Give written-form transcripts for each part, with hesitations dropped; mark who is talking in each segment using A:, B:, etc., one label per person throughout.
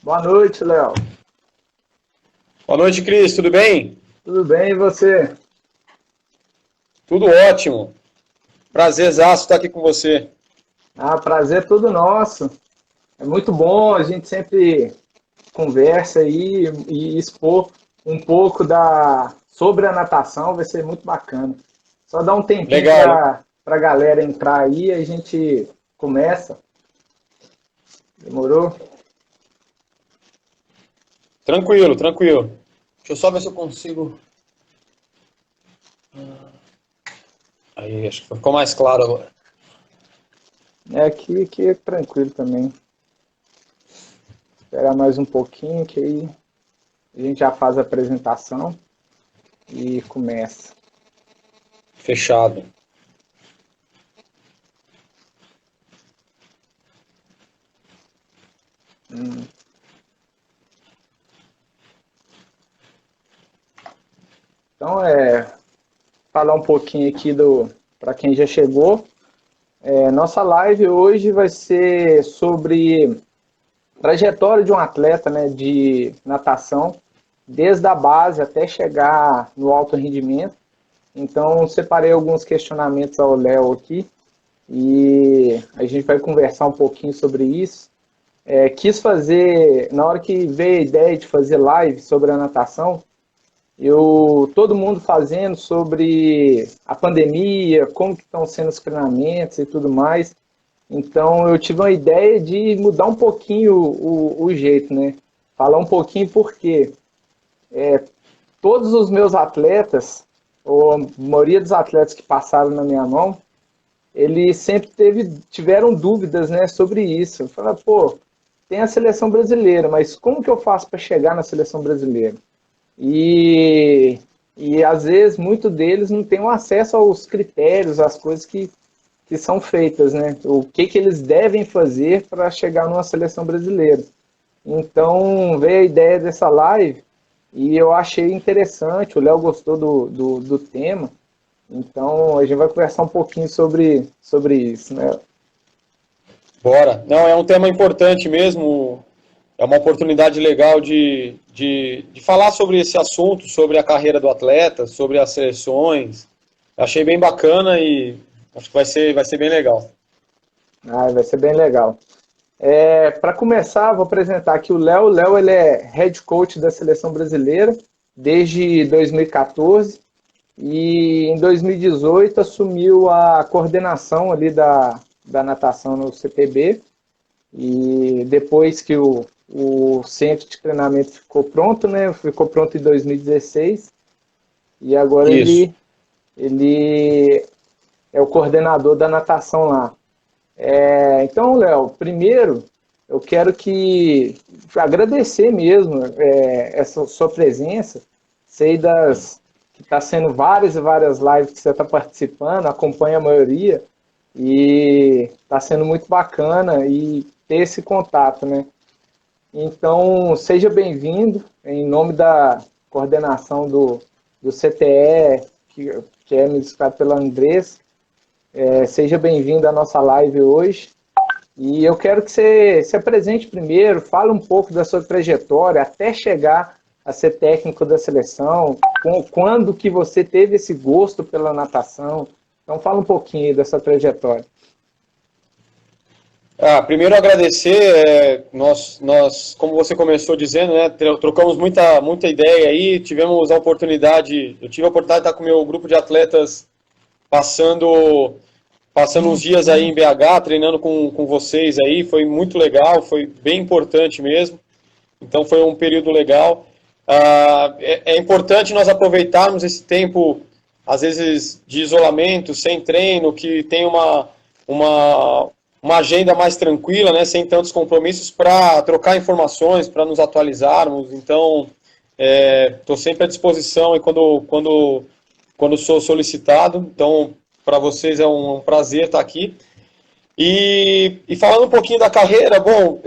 A: Boa noite, Léo.
B: Boa noite, Cris. Tudo bem?
A: Tudo bem e você?
B: Tudo ótimo. Prazerzaço estar aqui com você.
A: Prazer é todo nosso. É muito bom, a gente sempre conversa aí e expor um pouco sobre a natação, vai ser muito bacana. Só dá um tempinho
B: Legal.
A: para a galera entrar aí, a gente começa. Demorou?
B: Tranquilo, tranquilo. Deixa eu só ver se eu consigo. Aí, acho que ficou mais claro agora.
A: Aqui é tranquilo também. Esperar mais um pouquinho que aí a gente já faz a apresentação e começa.
B: Fechado.
A: Então, falar um pouquinho aqui para quem já chegou. Nossa live hoje vai ser sobre trajetória de um atleta, né, de natação, desde a base até chegar no alto rendimento. Então, separei alguns questionamentos ao Léo aqui e a gente vai conversar um pouquinho sobre isso. Quis fazer, na hora que veio a ideia de fazer live sobre a natação, todo mundo fazendo sobre a pandemia, como que estão sendo os treinamentos e tudo mais. Então eu tive uma ideia de mudar um pouquinho o jeito, né? Falar um pouquinho porque todos os meus atletas, ou a maioria dos atletas que passaram na minha mão, eles sempre tiveram dúvidas, né, sobre isso. Falaram, pô, tem a seleção brasileira, mas como que eu faço para chegar na seleção brasileira? E, e às vezes muitos deles não têm acesso aos critérios, às coisas que são feitas, né? O que eles devem fazer para chegar numa seleção brasileira. Então veio a ideia dessa live e eu achei interessante, o Léo gostou do tema, então a gente vai conversar um pouquinho sobre isso, né?
B: Bora. Não, é um tema importante mesmo. É uma oportunidade legal de falar sobre esse assunto, sobre a carreira do atleta, sobre as seleções. Achei bem bacana e acho que vai ser bem legal.
A: Vai ser bem legal. Para começar, vou apresentar aqui o Léo. O Léo ele é head coach da seleção brasileira desde 2014 e em 2018 assumiu a coordenação ali da natação no CTB. E depois que o centro de treinamento ficou pronto, né? Ficou pronto em 2016 e agora
B: Isso.
A: ele é o coordenador da natação lá. Então, Léo, primeiro eu quero agradecer mesmo essa sua presença. Sei que está sendo várias e várias lives que você está participando, acompanha a maioria e está sendo muito bacana e ter esse contato, né? Então, seja bem-vindo em nome da coordenação do CTE, que é ministrado pela Andressa. Seja bem-vindo à nossa live hoje. E eu quero que você se apresente primeiro, fale um pouco da sua trajetória até chegar a ser técnico da seleção, quando que você teve esse gosto pela natação. Então, fala um pouquinho dessa trajetória.
B: Primeiro agradecer, nós, como você começou dizendo, né, trocamos muita ideia aí, eu tive a oportunidade de estar com o meu grupo de atletas passando uns dias aí em BH, treinando com vocês aí, foi muito legal, foi bem importante mesmo, então foi um período legal. É importante nós aproveitarmos esse tempo, às vezes, de isolamento, sem treino, que tem uma agenda mais tranquila, né, sem tantos compromissos, para trocar informações, para nos atualizarmos. Então, estou sempre à disposição e quando sou solicitado. Então, para vocês é um prazer estar aqui. E falando um pouquinho da carreira, bom,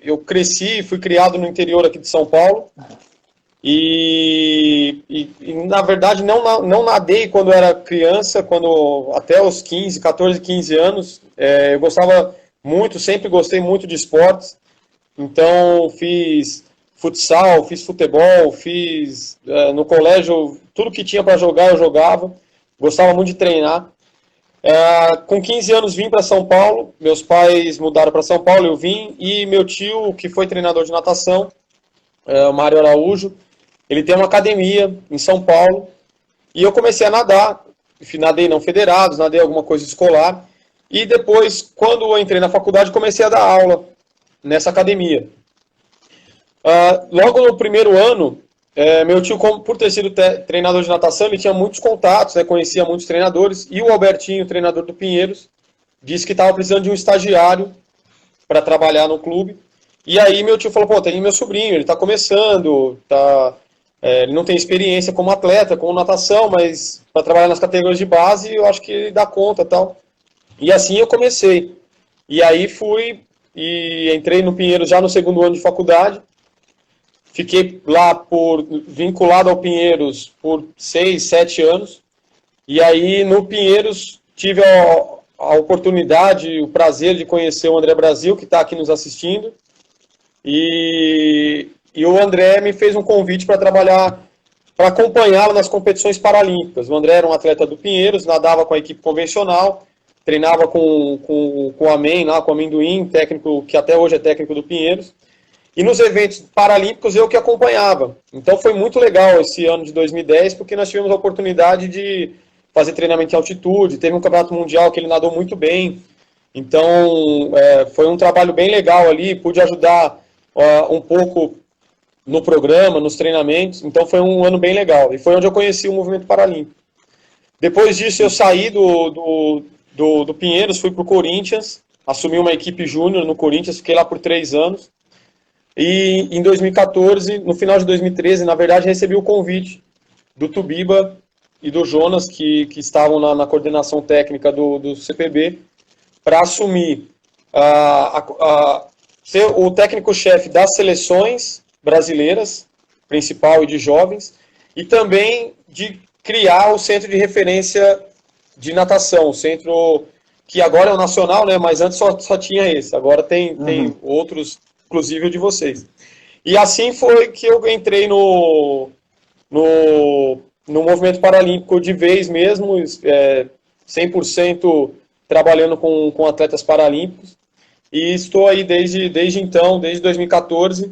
B: eu cresci, fui criado no interior aqui de São Paulo, e na verdade não nadei quando era criança, até os 14, 15 anos, eu gostava muito, sempre gostei muito de esportes, então fiz futsal, fiz futebol, fiz no colégio, tudo que tinha para jogar eu jogava, gostava muito de treinar. Com 15 anos vim para São Paulo, meus pais mudaram para São Paulo, eu vim, e meu tio, que foi treinador de natação, o Mário Araújo, ele tem uma academia em São Paulo, e eu comecei a nadar, nadei não federados, nadei alguma coisa escolar, e depois, quando eu entrei na faculdade, comecei a dar aula nessa academia. Logo no primeiro ano, meu tio, por ter sido treinador de natação, ele tinha muitos contatos, né, conhecia muitos treinadores, e o Albertinho, treinador do Pinheiros, disse que estava precisando de um estagiário para trabalhar no clube. E aí meu tio falou, pô, tem meu sobrinho, ele está começando, ele não tem experiência como atleta, como natação, mas para trabalhar nas categorias de base, eu acho que ele dá conta e tal. E assim eu comecei. E aí fui e entrei no Pinheiros já no segundo ano de faculdade. Fiquei lá vinculado ao Pinheiros por 6, 7 anos. E aí no Pinheiros tive a oportunidade, o prazer de conhecer o André Brasil, que está aqui nos assistindo. E o André me fez um convite para trabalhar, para acompanhá-lo nas competições paralímpicas. O André era um atleta do Pinheiros, nadava com a equipe convencional, treinava com o Amém, lá, com o Amendoim, técnico que até hoje é técnico do Pinheiros. E nos eventos paralímpicos eu que acompanhava. Então foi muito legal esse ano de 2010, porque nós tivemos a oportunidade de fazer treinamento em altitude, teve um campeonato mundial que ele nadou muito bem. Então foi um trabalho bem legal ali, pude ajudar um pouco no programa, nos treinamentos. Então foi um ano bem legal. E foi onde eu conheci o movimento paralímpico. Depois disso eu saí do Pinheiros, fui para o Corinthians, assumi uma equipe júnior no Corinthians, fiquei lá por 3 anos. E em 2014, no final de 2013, na verdade, recebi o convite do Tubiba e do Jonas, que estavam na coordenação técnica do CPB, para assumir ser o técnico-chefe das seleções brasileiras, principal e de jovens, e também de criar o centro de referência de natação, o centro que agora é o nacional, né, mas antes só tinha esse, agora tem outros, inclusive o de vocês. E assim foi que eu entrei no movimento paralímpico de vez mesmo, 100% trabalhando com atletas paralímpicos, e estou aí desde então, desde 2014,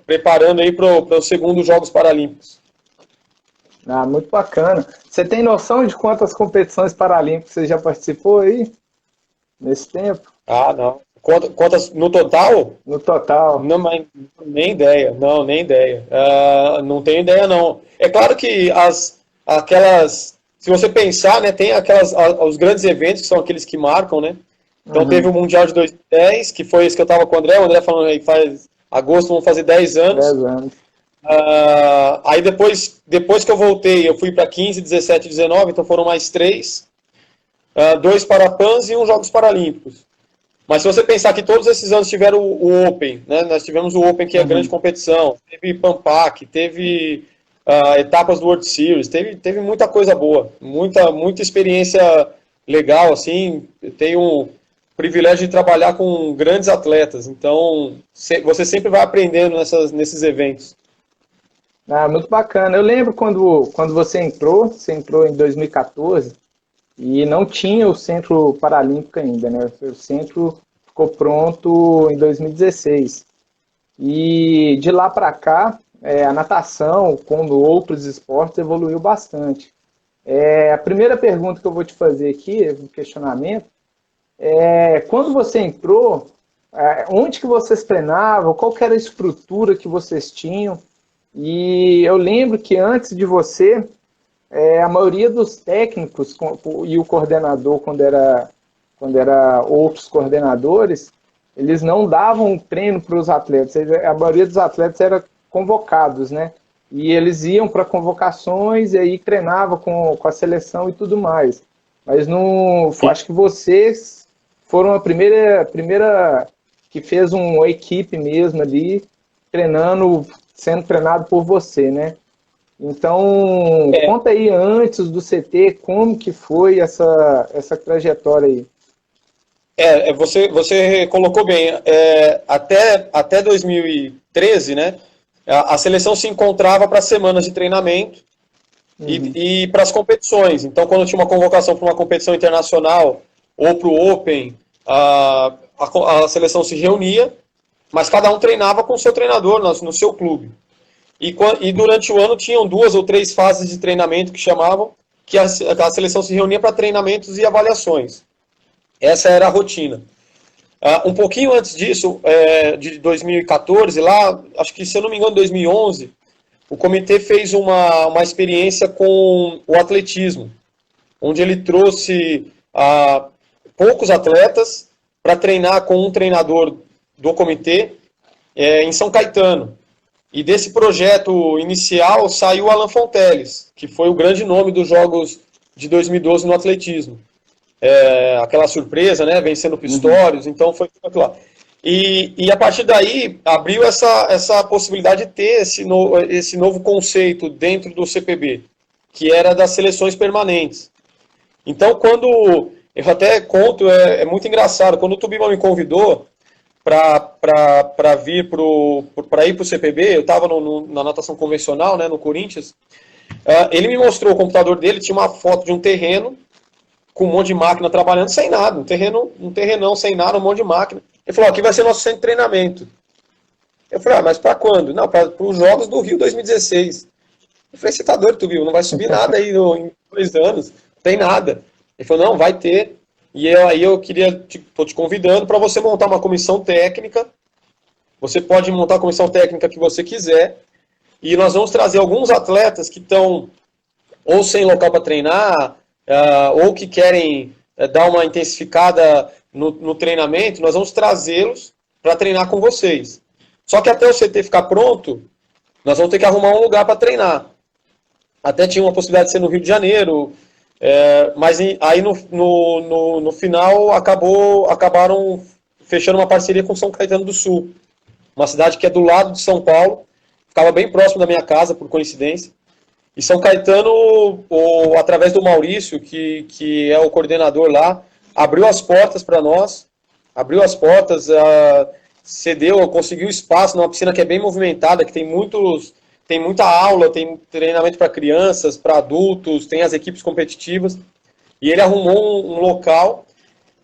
B: preparando aí para os segundos Jogos Paralímpicos.
A: Muito bacana. Você tem noção de quantas competições paralímpicas você já participou aí, nesse tempo?
B: Não. Quantas no total?
A: No total.
B: Não, mas nem ideia. Não, nem ideia. Não tenho ideia, não. É claro que aquelas... Se você pensar, né, tem os grandes eventos, que são aqueles que marcam, né? Então teve o Mundial de 2010, que foi esse que eu estava com o André falando aí, faz agosto, vão fazer 10 anos.
A: 10 anos.
B: Aí depois que eu voltei, eu fui para 15, 17 e 19, então foram mais 3. 2 Parapans e 1 Jogos Paralímpicos. Mas se você pensar que todos esses anos tiveram o Open, né? Nós tivemos o Open, que é a grande competição, teve Pampac, teve etapas do World Series, teve muita coisa boa, muita experiência legal, assim. Eu tenho o privilégio de trabalhar com grandes atletas, então você sempre vai aprendendo nesses eventos.
A: Muito bacana. Eu lembro quando você entrou em 2014, e não tinha o Centro Paralímpico ainda, né? O centro ficou pronto em 2016. E de lá para cá, a natação, como outros esportes, evoluiu bastante. A primeira pergunta que eu vou te fazer aqui, um questionamento, quando você entrou, onde que vocês treinavam, qual que era a estrutura que vocês tinham? E eu lembro que antes de você, a maioria dos técnicos e o coordenador, quando era outros coordenadores, eles não davam treino para os atletas. A maioria dos atletas era convocados, né? E eles iam para convocações e aí treinavam com a seleção e tudo mais. Mas acho que vocês foram a primeira que fez uma equipe mesmo ali, sendo treinado por você, né? Então, conta aí antes do CT, como que foi essa trajetória aí?
B: Você colocou bem. Até 2013, né, a seleção se encontrava para semanas de treinamento e para as competições. Então, quando tinha uma convocação para uma competição internacional ou para o Open, a seleção se reunia, mas cada um treinava com o seu treinador no seu clube. E durante o ano tinham 2 ou 3 fases de treinamento que chamavam, que a seleção se reunia para treinamentos e avaliações. Essa era a rotina. Um pouquinho antes disso, de 2014, lá, acho que se eu não me engano, 2011, o comitê fez uma experiência com o atletismo, onde ele trouxe poucos atletas para treinar com um treinador do comitê em São Caetano. E desse projeto inicial saiu o Alan Fonteles, que foi o grande nome dos Jogos de 2012 no atletismo. Aquela surpresa, né, vencendo Pistorius, então foi tudo aquilo lá. E a partir daí abriu essa possibilidade de ter esse novo conceito dentro do CPB, que era das seleções permanentes. Então, quando eu até conto, é muito engraçado, quando o Tubima me convidou para ir para o CPB, eu estava na natação convencional, né, no Corinthians, ele me mostrou o computador dele, tinha uma foto de um terreno com um monte de máquina trabalhando sem nada, um terrenão sem nada, um monte de máquina. Ele falou, aqui vai ser nosso centro de treinamento. Eu falei, mas para quando? Não, para os Jogos do Rio 2016. Eu falei, você tá doido, Tubio, não vai subir nada aí em 2 anos, não tem nada. Ele falou, não, vai ter. E aí eu estou te convidando para você montar uma comissão técnica. Você pode montar a comissão técnica que você quiser. E nós vamos trazer alguns atletas que estão ou sem local para treinar, ou que querem dar uma intensificada no treinamento. Nós vamos trazê-los para treinar com vocês. Só que até o CT ficar pronto, nós vamos ter que arrumar um lugar para treinar. Até tinha uma possibilidade de ser no Rio de Janeiro, mas aí no final acabaram fechando uma parceria com São Caetano do Sul, uma cidade que é do lado de São Paulo, ficava bem próximo da minha casa, por coincidência. E São Caetano, através do Maurício, que é o coordenador lá, abriu as portas para nós, cedeu, conseguiu espaço numa piscina que é bem movimentada, que tem muita aula, tem treinamento para crianças, para adultos, tem as equipes competitivas. E ele arrumou um local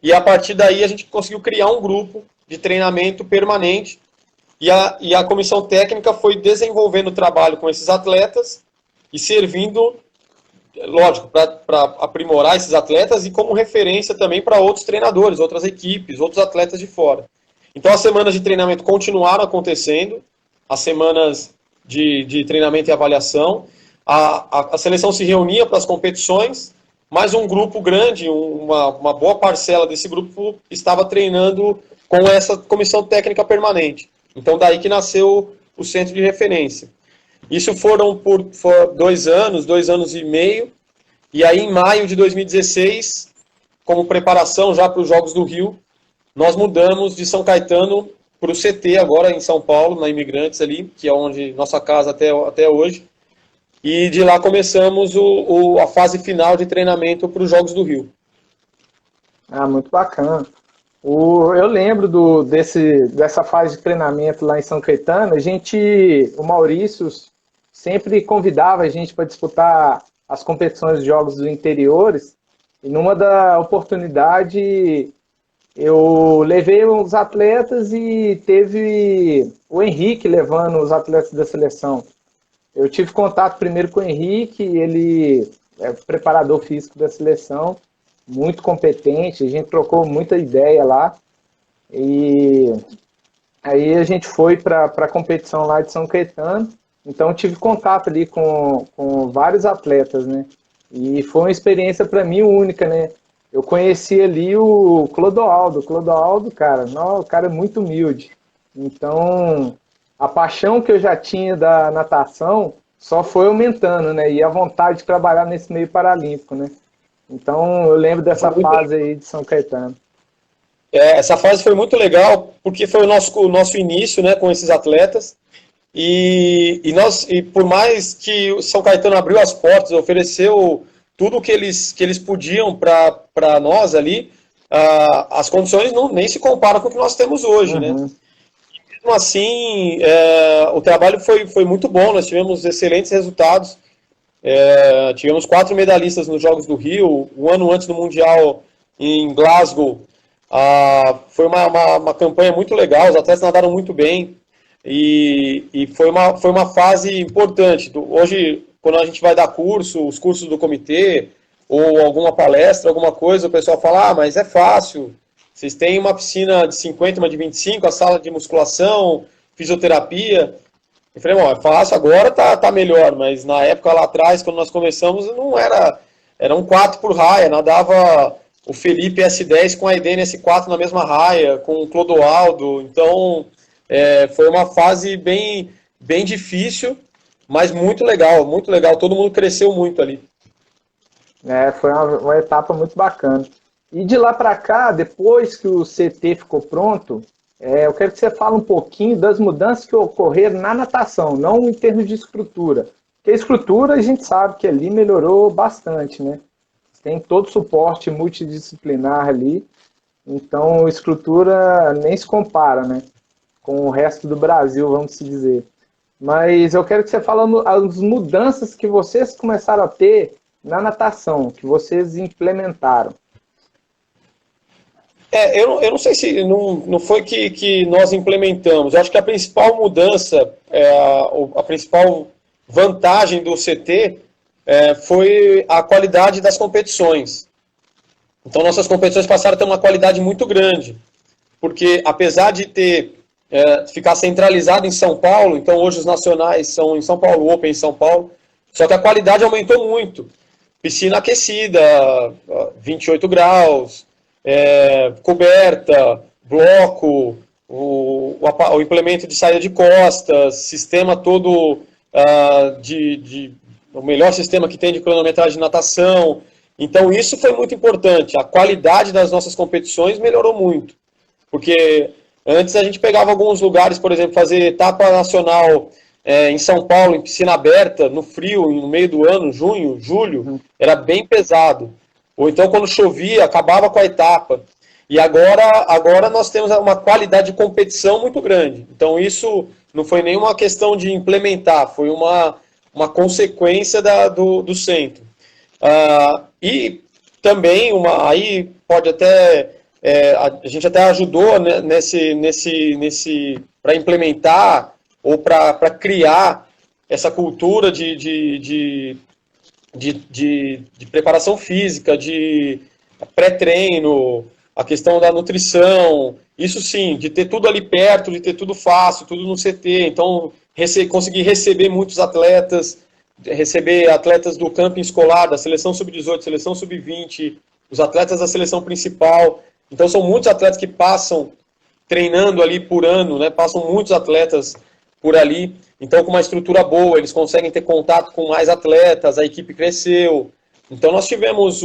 B: e a partir daí a gente conseguiu criar um grupo de treinamento permanente e a comissão técnica foi desenvolvendo o trabalho com esses atletas e servindo, lógico, para aprimorar esses atletas e como referência também para outros treinadores, outras equipes, outros atletas de fora. Então as semanas de treinamento continuaram acontecendo, as semanas de treinamento e avaliação, a seleção se reunia para as competições, mas um grupo grande, uma boa parcela desse grupo estava treinando com essa comissão técnica permanente. Então daí que nasceu o centro de referência. Isso foram por 2 anos, 2 anos e meio, e aí em maio de 2016, como preparação já para os Jogos do Rio, nós mudamos de São Caetano para o CT agora em São Paulo, na Imigrantes ali, que é onde nossa casa até hoje, e de lá começamos a fase final de treinamento para os Jogos do Rio.
A: Muito bacana. Eu lembro dessa fase de treinamento lá em São Caetano, o Maurício sempre convidava a gente para disputar as competições de jogos dos interiores, e numa da oportunidade eu levei os atletas e teve o Henrique levando os atletas da seleção. Eu tive contato primeiro com o Henrique, ele é o preparador físico da seleção, muito competente, a gente trocou muita ideia lá, e aí a gente foi para a competição lá de São Caetano, então eu tive contato ali com vários atletas, né? E foi uma experiência para mim única, né? Eu conheci ali o Clodoaldo. Cara, o cara é muito humilde. Então, a paixão que eu já tinha da natação só foi aumentando, né? E a vontade de trabalhar nesse meio paralímpico, né? Então, eu lembro dessa fase aí de São Caetano.
B: Essa fase foi muito legal, porque foi o nosso início, né, com esses atletas. E por mais que o São Caetano abriu as portas, ofereceu tudo que eles podiam para nós ali, as condições nem se comparam com o que nós temos hoje, né?
A: Uhum.
B: Mesmo assim, o trabalho foi muito bom, nós tivemos excelentes resultados. Tivemos 4 medalhistas nos Jogos do Rio, um ano antes do Mundial em Glasgow. Foi uma campanha muito legal, os atletas nadaram muito bem e foi uma fase importante. Hoje, quando a gente vai dar curso, os cursos do comitê, ou alguma palestra, alguma coisa, o pessoal fala, mas é fácil, vocês têm uma piscina de 50, uma de 25, a sala de musculação, fisioterapia. Eu falei, bom, é fácil, agora tá melhor, mas na época lá atrás, quando nós começamos, não era um 4 por raia, nadava o Felipe S10 com a Edene S4 na mesma raia, com o Clodoaldo, então foi uma fase bem difícil, mas muito legal, todo mundo cresceu muito ali.
A: Foi uma etapa muito bacana. E de lá para cá, depois que o CT ficou pronto, eu quero que você fale um pouquinho das mudanças que ocorreram na natação, não em termos de estrutura. Porque a estrutura a gente sabe que ali melhorou bastante, né? Tem todo o suporte multidisciplinar ali, então a estrutura nem se compara, né? Com o resto do Brasil, vamos se dizer. Mas eu quero que você fale as mudanças que vocês começaram a ter na natação, que vocês implementaram.
B: Eu não sei se não foi que nós implementamos. Eu acho que a principal mudança, a principal vantagem do CT foi a qualidade das competições. Então, nossas competições passaram a ter uma qualidade muito grande. Porque, apesar de ficar centralizado em São Paulo, então hoje os nacionais são em São Paulo, o Open em São Paulo, só que a qualidade aumentou muito. Piscina aquecida, 28 graus, coberta, bloco, o implemento de saída de costas, sistema todo o melhor sistema que tem de cronometragem de natação. Então isso foi muito importante. A qualidade das nossas competições melhorou muito. Porque antes a gente pegava alguns lugares, por exemplo, fazer etapa nacional em São Paulo, em piscina aberta, no frio, no meio do ano, junho, julho, era bem pesado. Ou então, quando chovia, acabava com a etapa. E agora nós temos uma qualidade de competição muito grande. Então, isso não foi nenhuma questão de implementar, foi uma consequência do centro. E também, aí pode até... a gente até ajudou, né, para implementar ou para criar essa cultura de preparação física, de pré-treino, a questão da nutrição, isso sim, de ter tudo ali perto, de ter tudo fácil, tudo no CT, então conseguir receber muitos atletas, receber atletas do camping escolar, da seleção sub-18, seleção sub-20, os atletas da seleção principal, então são muitos atletas que passam treinando ali por ano, né? Passam muitos atletas por ali, então com uma estrutura boa, eles conseguem ter contato com mais atletas, a equipe cresceu. Então nós tivemos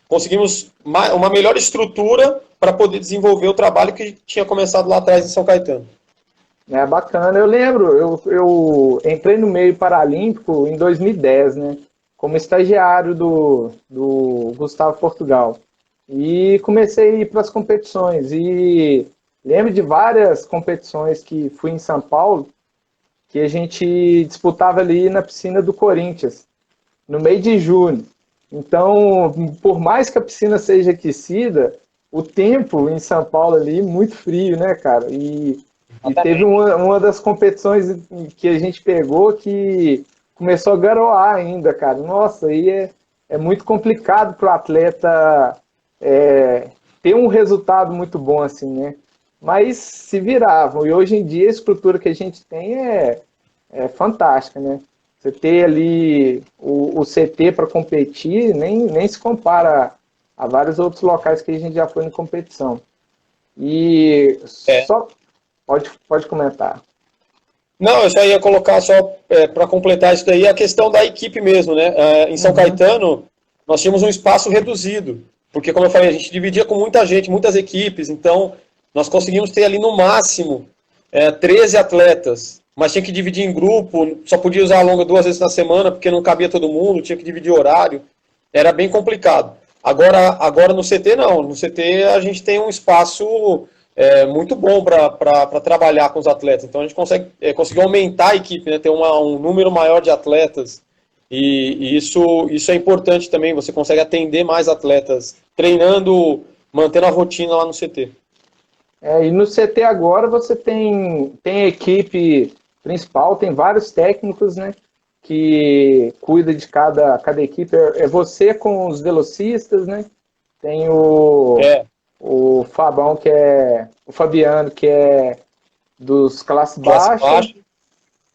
B: conseguimos uma melhor estrutura para poder desenvolver o trabalho que tinha começado lá atrás em São Caetano.
A: Bacana, eu lembro, eu entrei no meio paralímpico em 2010, né? Como estagiário do Gustavo Portugal. E comecei a ir para as competições. E lembro de várias competições que fui em São Paulo, que a gente disputava ali na piscina do Corinthians, no mês de junho. Então, por mais que a piscina seja aquecida, o tempo em São Paulo ali, muito frio, né, cara? E teve uma das competições que a gente pegou que começou a garoar ainda, cara. Nossa, aí é muito complicado para o atleta ter um resultado muito bom assim, né? Mas se viravam. E hoje em dia a estrutura que a gente tem é fantástica, né? Você ter ali o CT para competir nem se compara a vários outros locais que a gente já foi em competição. E só pode comentar.
B: Não, eu só ia colocar, para completar isso daí, a questão da equipe mesmo, né? Em São Caetano, nós tínhamos um espaço reduzido, porque, como eu falei, a gente dividia com muita gente, muitas equipes, então nós conseguimos ter ali no máximo 13 atletas, mas tinha que dividir em grupo, só podia usar a longa 2 vezes na semana, porque não cabia todo mundo, tinha que dividir horário, era bem complicado. Agora no CT não, no CT a gente tem um espaço muito bom para trabalhar com os atletas, então a gente conseguiu aumentar a equipe, né, ter um número maior de atletas, e isso é importante também, você consegue atender mais atletas, treinando, mantendo a rotina lá no CT.
A: E no CT agora você tem a equipe principal, tem vários técnicos, né, que cuida de cada equipe. É você com os velocistas, né? Tem o Fabão, o Fabiano, que é dos classe baixa,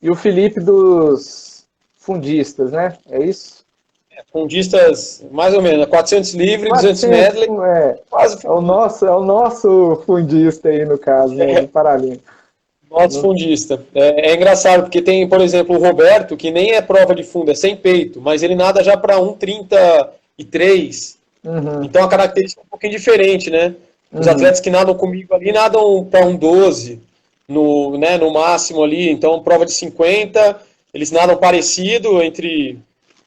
A: e o Felipe dos fundistas, né? É isso?
B: Fundistas, mais ou menos, 400 livre, 200 medley.
A: Quase é o nosso fundista aí, no caso, né, do Paralímpico.
B: Nosso fundista. É engraçado, porque tem, por exemplo, o Roberto, que nem é prova de fundo, é sem peito, mas ele nada já para 1,33. Então a característica é um pouquinho diferente, né? Os atletas que nadam comigo ali nadam para 1,12 no máximo ali. Então, prova de 50, eles nadam parecido entre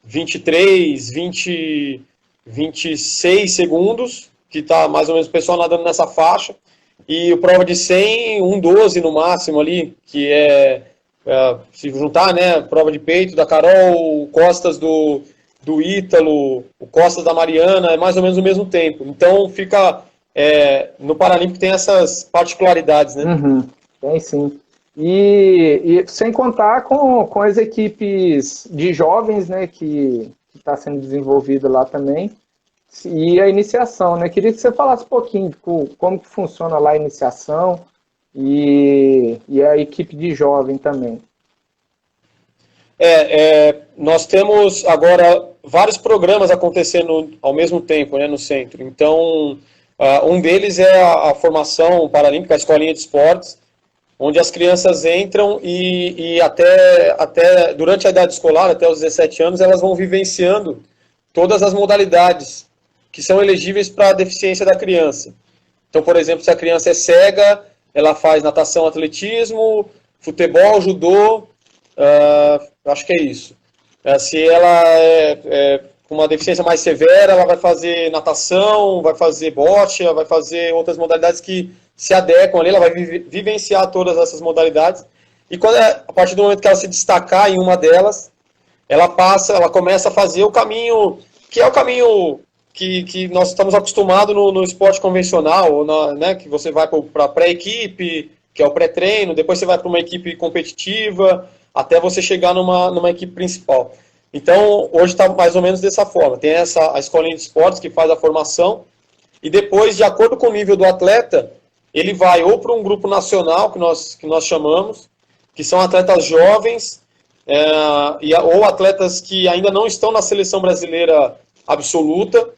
B: 23, 20, 26 segundos, que está mais ou menos o pessoal nadando nessa faixa. E o prova de 100, 1,12 no máximo ali, que se juntar, né, prova de peito da Carol, o Costas do Ítalo, o Costas da Mariana, é mais ou menos o mesmo tempo. Então fica, no Paralímpico tem essas particularidades, né?
A: Tem sim. E sem contar com as equipes de jovens, né, que está sendo desenvolvida lá também, e a iniciação, né? Queria que você falasse um pouquinho de como que funciona lá a iniciação e a equipe de jovem também.
B: Nós temos agora vários programas acontecendo ao mesmo tempo, né, no centro. Então, um deles é a formação paralímpica, a escolinha de esportes, onde as crianças entram e até durante a idade escolar, até os 17 anos, elas vão vivenciando todas as modalidades que são elegíveis para a deficiência da criança. Então, por exemplo, se a criança é cega, ela faz natação, atletismo, futebol, judô, acho que é isso. Se ela é com uma deficiência mais severa, ela vai fazer natação, vai fazer bote, vai fazer outras modalidades que se adequam ali, ela vai vivenciar todas essas modalidades. E a partir do momento que ela se destacar em uma delas, ela começa a fazer o caminho, que é o caminho que nós estamos acostumados no esporte convencional, né, que você vai para a pré-equipe, que é o pré-treino, depois você vai para uma equipe competitiva, até você chegar numa equipe principal. Então, hoje está mais ou menos dessa forma. Tem a escolinha de esportes que faz a formação, e depois, de acordo com o nível do atleta, ele vai ou para um grupo nacional, que nós chamamos, que são atletas jovens, ou atletas que ainda não estão na seleção brasileira absoluta,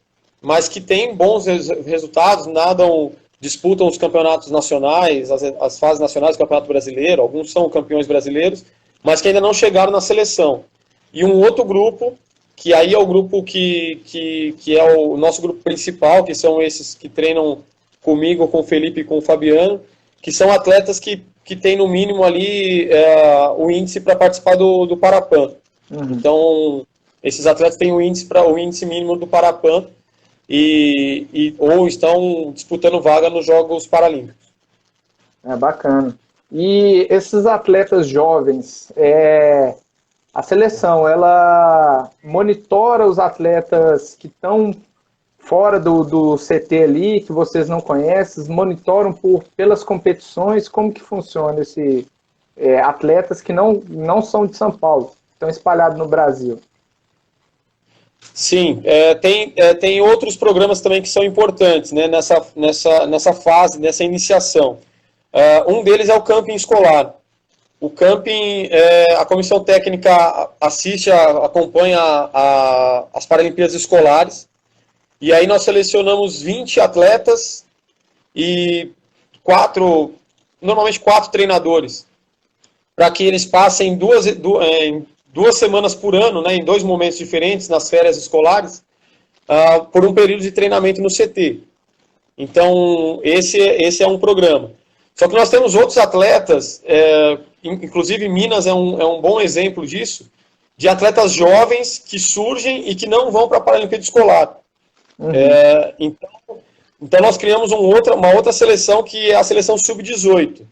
B: mas que têm bons resultados, disputam os campeonatos nacionais, as fases nacionais do Campeonato Brasileiro, alguns são campeões brasileiros, mas que ainda não chegaram na seleção. E um outro grupo, que aí é o grupo que é o nosso grupo principal, que são esses que treinam comigo, com o Felipe e com o Fabiano, que são atletas que têm no mínimo ali o índice para participar do Parapan. Então, esses atletas têm o índice mínimo do Parapan, ou estão disputando vaga nos Jogos Paralímpicos.
A: Bacana. E esses atletas jovens, a seleção, ela monitora os atletas que estão fora do CT ali, que vocês não conhecem, monitoram pelas competições, como que funciona atletas que não são de São Paulo, estão espalhados no Brasil?
B: Sim, tem outros programas também que são importantes, né, nessa fase, nessa iniciação. Um deles é o camping escolar. O camping, a comissão técnica acompanha as Paralimpíadas Escolares, e aí nós selecionamos 20 atletas e normalmente 4 treinadores, para que eles passem duas semanas por ano, né, em 2 momentos diferentes, nas férias escolares, por um período de treinamento no CT. Então, esse é um programa. Só que nós temos outros atletas, inclusive Minas é um bom exemplo disso, de atletas jovens que surgem e que não vão para a Paralimpíada Escolar. Então nós criamos uma outra seleção que é a seleção sub-18.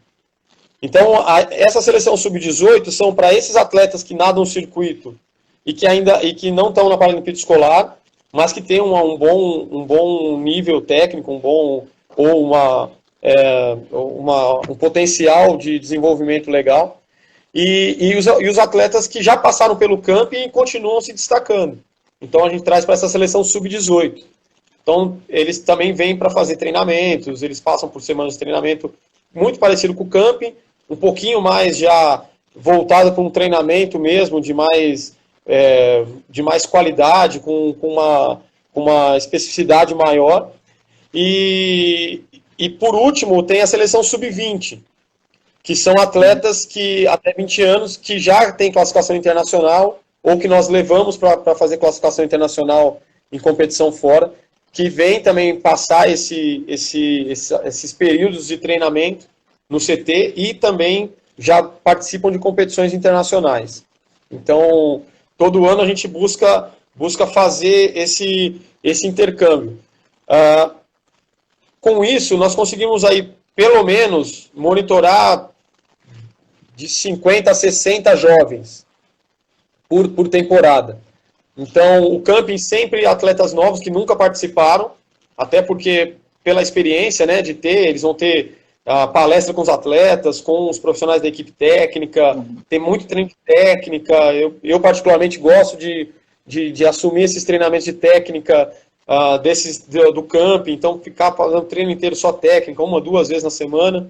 B: Então essa seleção sub-18 são para esses atletas que nadam no circuito e que não estão na Paralimpíada Escolar, mas que têm um bom nível técnico, um potencial de desenvolvimento legal. E os atletas que já passaram pelo camping e continuam se destacando. Então a gente traz para essa seleção sub-18. Então eles também vêm para fazer treinamentos, eles passam por semanas de treinamento muito parecido com o camping, um pouquinho mais já voltado para um treinamento mesmo de mais qualidade, com uma especificidade maior. E por último tem a seleção sub-20, que são atletas que até 20 anos que já têm classificação internacional ou que nós levamos para fazer classificação internacional em competição fora, que vem também passar esses períodos de treinamento no CT e também já participam de competições internacionais. Então, todo ano a gente busca fazer esse intercâmbio. Com isso, nós conseguimos aí, pelo menos, monitorar de 50 a 60 jovens por temporada. Então, o camping sempre atletas novos que nunca participaram, até porque, pela experiência, né, eles vão ter palestra com os atletas, com os profissionais da equipe técnica, tem muito treino de técnica. Eu particularmente, gosto de assumir esses treinamentos de técnica do camping, então ficar fazendo treino inteiro só técnica, 1 ou 2 vezes na semana.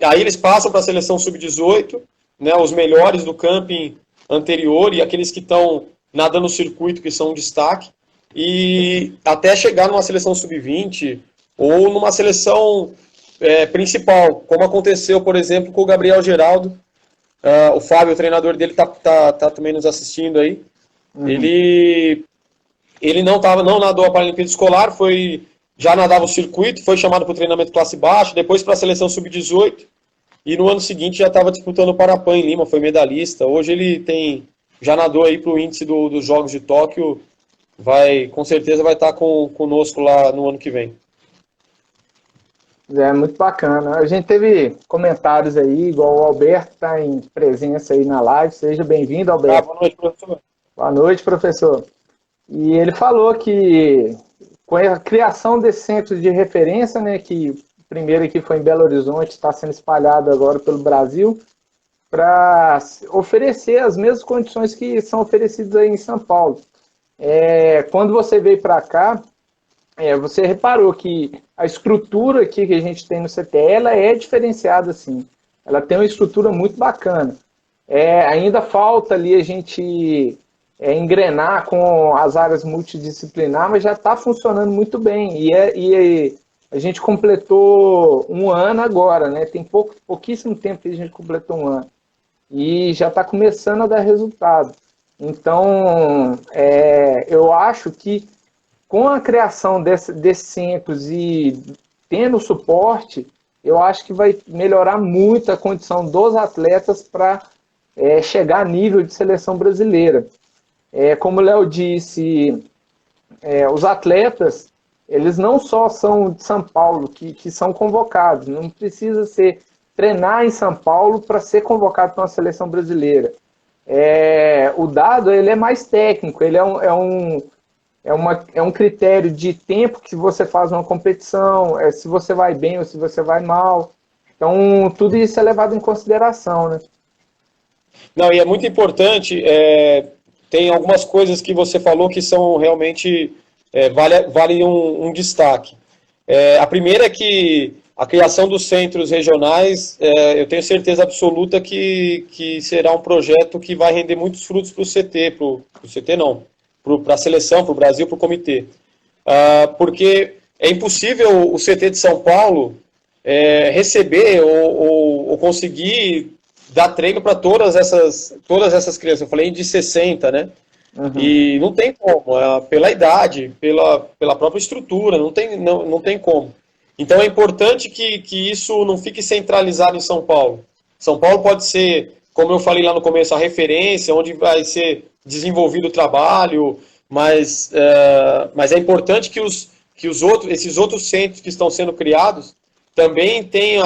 B: Aí eles passam para a seleção sub-18, né, os melhores do camping anterior e aqueles que estão nadando no circuito, que são um destaque, e até chegar numa seleção sub-20 ou numa seleção principal, como aconteceu, por exemplo, com o Gabriel Geraldo. O Fábio, o treinador dele, tá também nos assistindo aí. Ele não nadou a Paralimpíada Escolar, já nadava o circuito, foi chamado para o treinamento classe baixa, depois para a seleção sub-18, e no ano seguinte já estava disputando o Parapan em Lima, foi medalhista. Hoje ele já nadou aí para o índice dos Jogos de Tóquio, com certeza vai estar conosco lá no ano que vem.
A: É muito bacana. A gente teve comentários aí, igual o Alberto está em presença aí na live. Seja bem-vindo, Alberto.
B: Boa noite, professor.
A: Boa noite, professor. E ele falou que com a criação desse centro de referência, né, que primeiro aqui foi em Belo Horizonte, está sendo espalhado agora pelo Brasil, para oferecer as mesmas condições que são oferecidas aí em São Paulo. Quando você veio para cá, você reparou que a estrutura aqui que a gente tem no CTE, ela é diferenciada, sim. Ela tem uma estrutura muito bacana. Ainda falta ali a gente engrenar com as áreas multidisciplinar, mas já está funcionando muito bem. E a gente completou 1 ano agora, né? Tem pouquíssimo tempo que a gente completou 1 ano. E já está começando a dar resultado. Então, eu acho que com a criação desses centros e tendo suporte, eu acho que vai melhorar muito a condição dos atletas para chegar a nível de seleção brasileira. Como o Léo disse, os atletas, eles não só são de São Paulo, que são convocados, não precisa treinar em São Paulo para ser convocado para uma seleção brasileira. O dado ele é mais técnico, ele é um critério de tempo que você faz uma competição, se você vai bem ou se você vai mal. Então, tudo isso é levado em consideração, né?
B: Não, e é muito importante, tem algumas coisas que você falou que são realmente, vale um destaque. A primeira é que a criação dos centros regionais, eu tenho certeza absoluta que será um projeto que vai render muitos frutos para o CT, para a seleção, para o Brasil, para o comitê. Porque é impossível o CT de São Paulo receber ou conseguir dar treino para todas essas crianças. Eu falei de 60, né? Uhum. E não tem como, pela idade, pela própria estrutura, não tem como. Então é importante que isso não fique centralizado em São Paulo. São Paulo pode ser, como eu falei lá no começo, a referência, onde vai ser desenvolvido o trabalho, mas é importante que esses outros centros que estão sendo criados também tenham